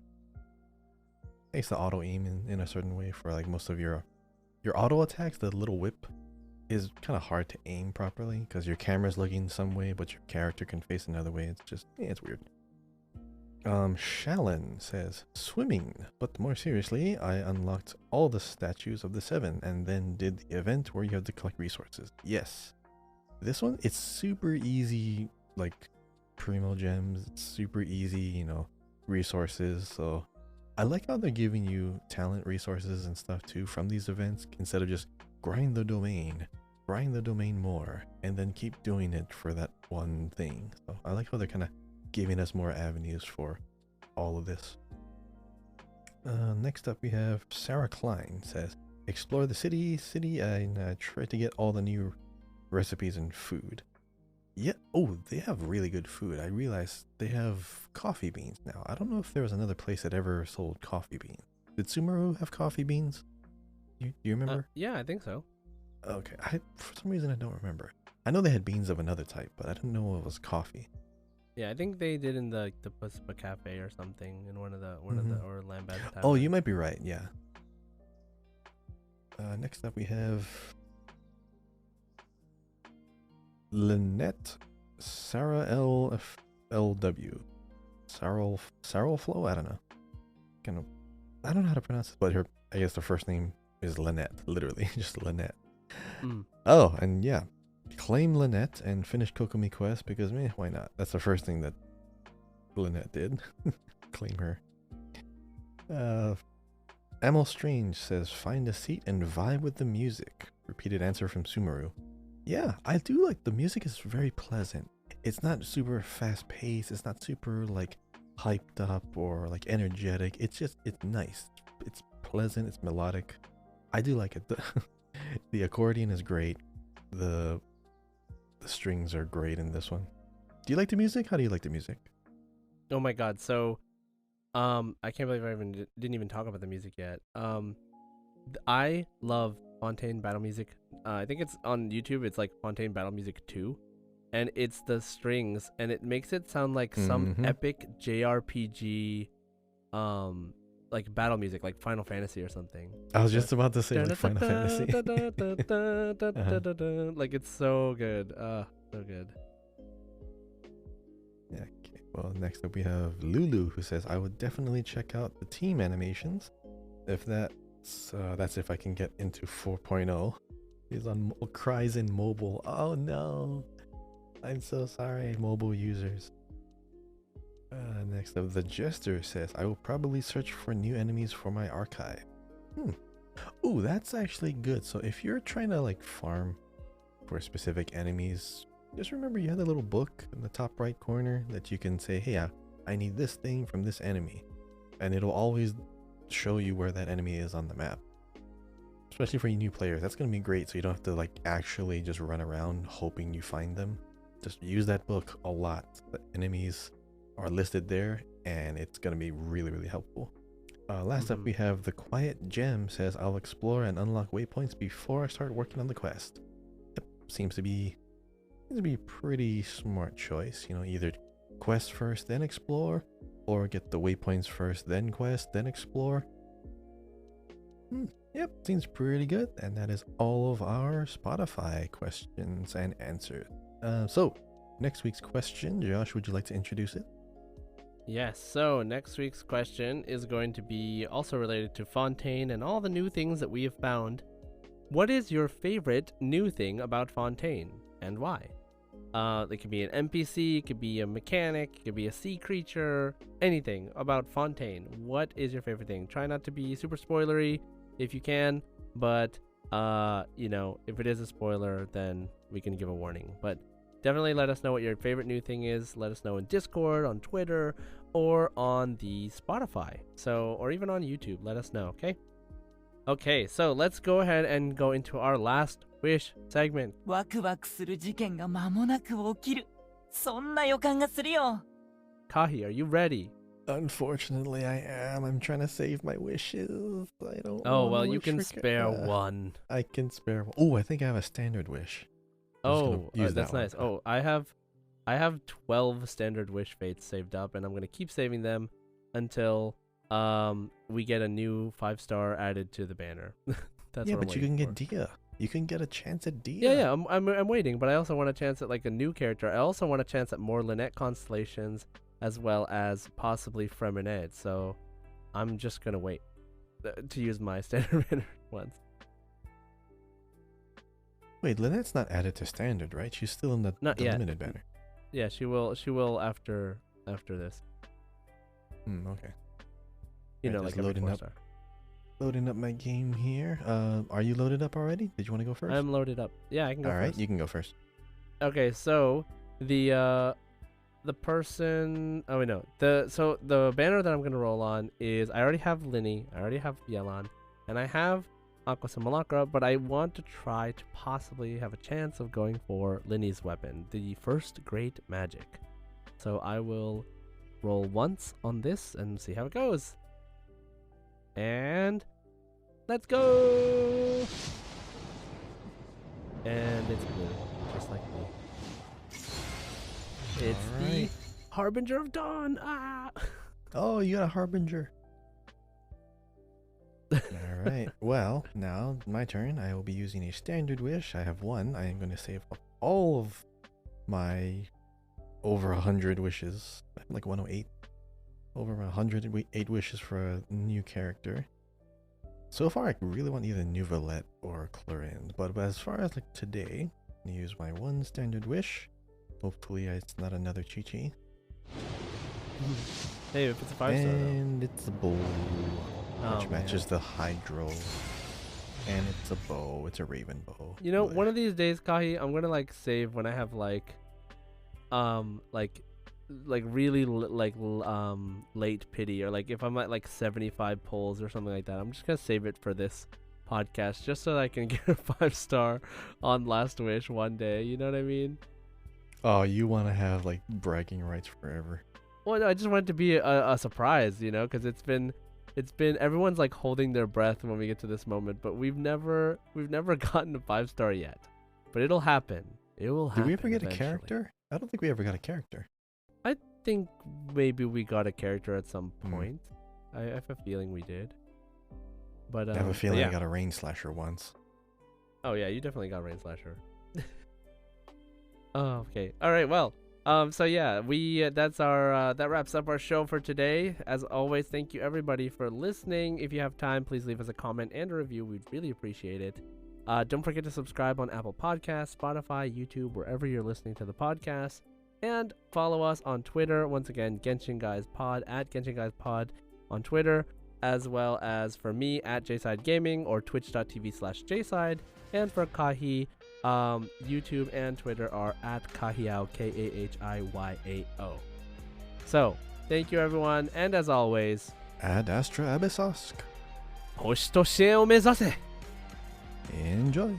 auto aim in a certain way for like most of your auto attacks. The little whip is kind of hard to aim properly because your camera's looking some way, but your character can face another way. It's just, it's weird. Shalyn says, swimming, but more seriously, I unlocked all the statues of the 7 and then did the event where you have to collect resources. Yes. This one, it's super easy, like primo gems. It's super easy, resources. So I like how they're giving you talent resources and stuff too from these events instead of just grind the domain more, and then keep doing it for that one thing. So I like how they're kind of giving us more avenues for all of this. Next up we have Sarah Klein says, explore the city and try to get all the new recipes and food. Yeah, oh, they have really good food. I realized they have coffee beans now. I don't know if there was another place that ever sold coffee beans. Did Sumeru have coffee beans? Do you remember? Yeah, I think so. Okay, for some reason I don't remember. I know they had beans of another type, but I didn't know it was coffee. Yeah, I think they did in the Puspa Cafe or something in one of the or Lambad. Oh, you might be right. Yeah. Next up we have Lynette Sarah LW. Sarah Flow. I don't know. I don't know how to pronounce it, but I guess the first name is Lynette. Literally, just Lynette. Oh, and yeah. Claim Lynette and finish Kokomi Quest because, why not? That's the first thing that Lynette did. Claim her. Amel Strange says, find a seat and vibe with the music. Repeated answer from Sumeru. Yeah, I do like the music is very pleasant. It's not super fast paced. It's not super like hyped up or like energetic. It's nice. It's pleasant. It's melodic. I do like it. The accordion is great. The strings are great in this one. Do you like the music? How do you like the music? Oh my god, so I can't believe I didn't even talk about the music yet. I love Fontaine battle music. I think it's on YouTube. It's like Fontaine battle music 2, and it's the strings, and it makes it sound like some epic JRPG, like battle music, like Final Fantasy or something. I was just about to say like Final Fantasy. Like it's so good. So good. Yeah. Okay. Well, next up we have Lulu, who says, "I would definitely check out the team animations. If that's if I can get into 4.0. He's on cries in mobile. Oh no, I'm so sorry, mobile users." Next up, the Jester says, "I will probably search for new enemies for my archive." Ooh, that's actually good. So if you're trying to like farm for specific enemies, just remember you have a little book in the top right corner that you can say, "Hey, I need this thing from this enemy," and it'll always show you where that enemy is on the map. Especially for you new players, that's going to be great, so you don't have to like actually just run around hoping you find them. Just use that book a lot. The enemies are listed there, and it's going to be really, really helpful. Last up we have the Quiet Gem says, "I'll explore and unlock waypoints before I start working on the quest." Yep, seems to be a pretty smart choice. You know, either quest first, then explore, or get the waypoints first, then quest, then explore. Yep, seems pretty good. And that is all of our Spotify questions and answers. So, next week's question, Josh, would you like to introduce it? Yes, so next week's question is going to be also related to Fontaine and all the new things that we have found. What is your favorite new thing about Fontaine, and why? It could be an NPC, it could be a mechanic, it could be a sea creature, anything about Fontaine. What is your favorite thing? Try not to be super spoilery if you can, but you know, if it is a spoiler, then we can give a warning. But definitely let us know what your favorite new thing is. Let us know in Discord, on Twitter, or on the Spotify. So, or even on YouTube. Let us know, okay? Okay, so let's go ahead and go into our last wish segment. ワクワクする事件が間もなく起きる。そんな予感がするよ。 Kahi, are you ready? Unfortunately, I am. I'm trying to save my wishes. I don't. Oh, well, you can spare one. I can spare one. Oh, I think I have a standard wish. Oh, that's nice. Oh, I have 12 standard wish fates saved up, and I'm gonna keep saving them until we get a new 5-star added to the banner. That's yeah, what but I'm you can waiting get Dia. You can get a chance at Dia. Yeah, I'm waiting, but I also want a chance at like a new character. I also want a chance at more Lynette constellations, as well as possibly Fremenade. So I'm just gonna wait to use my standard banner once. Wait, Lynette's not added to standard, right? She's still in the limited banner. Yeah, she will after this. Okay. You know, like loading up. Loading up my game here. Are you loaded up already? Did you want to go first? I'm loaded up. Yeah, I can go first. All right, you can go first. Okay, so the person. Oh wait, no. The banner that I'm gonna roll on is I already have Linny, I already have Yelan, and I have Aqua Simulacra, but I want to try to possibly have a chance of going for Linny's weapon, the first great magic. So I will roll once on this and see how it goes. And let's go! And it's blue, just like me. It's the Harbinger of Dawn! Ah! Oh, you got a Harbinger. All right. Well, now my turn. I will be using a standard wish. I have one. I am going to save up all of my over 100 wishes. Like 108. Over 108 wishes for a new character. So far, I really want either Nuvolette or Clorinde. But as far as like today, I'm going to use my one standard wish. Hopefully, it's not another Chi-Chi. Hey, if it's a 5-star though. And it's a bow. Which matches the Hydro. And it's a bow. It's a Raven bow. You know, one of these days, Kahi, I'm gonna like save when I have like really late pity, or like if I'm at like 75 pulls or something like that. I'm just gonna save it for this podcast just so that I can get a 5-star on Last Wish one day. You know what I mean? Oh, you want to have like bragging rights forever? Well, no, I just want it to be a surprise, you know, because it's been everyone's like holding their breath when we get to this moment, but we've never gotten a 5-star yet. But it'll happen. It will happen. Did we ever get eventually. a character? I don't think we ever got a character. I think maybe we got a character at some point. I have a feeling we did. But I have a feeling I got a rain slasher once. Oh yeah, you definitely got rain slasher. Oh, okay. All right. Well, so yeah, that's our that wraps up our show for today. As always, thank you everybody for listening. If you have time, please leave us a comment and a review. We'd really appreciate it. Don't forget to subscribe on Apple Podcasts, Spotify, YouTube, wherever you're listening to the podcast. And follow us on Twitter. Once again, Genshin Guys Pod, at Genshin Guys Pod on Twitter, as well as for me at JSide Gaming or twitch.tv/JSide. And for Kahi, YouTube and Twitter are at Kahiao, KAHIYAO. So, thank you everyone, and as always, Ad Astra Abyssosque. 星と支援を目指せ Enjoy.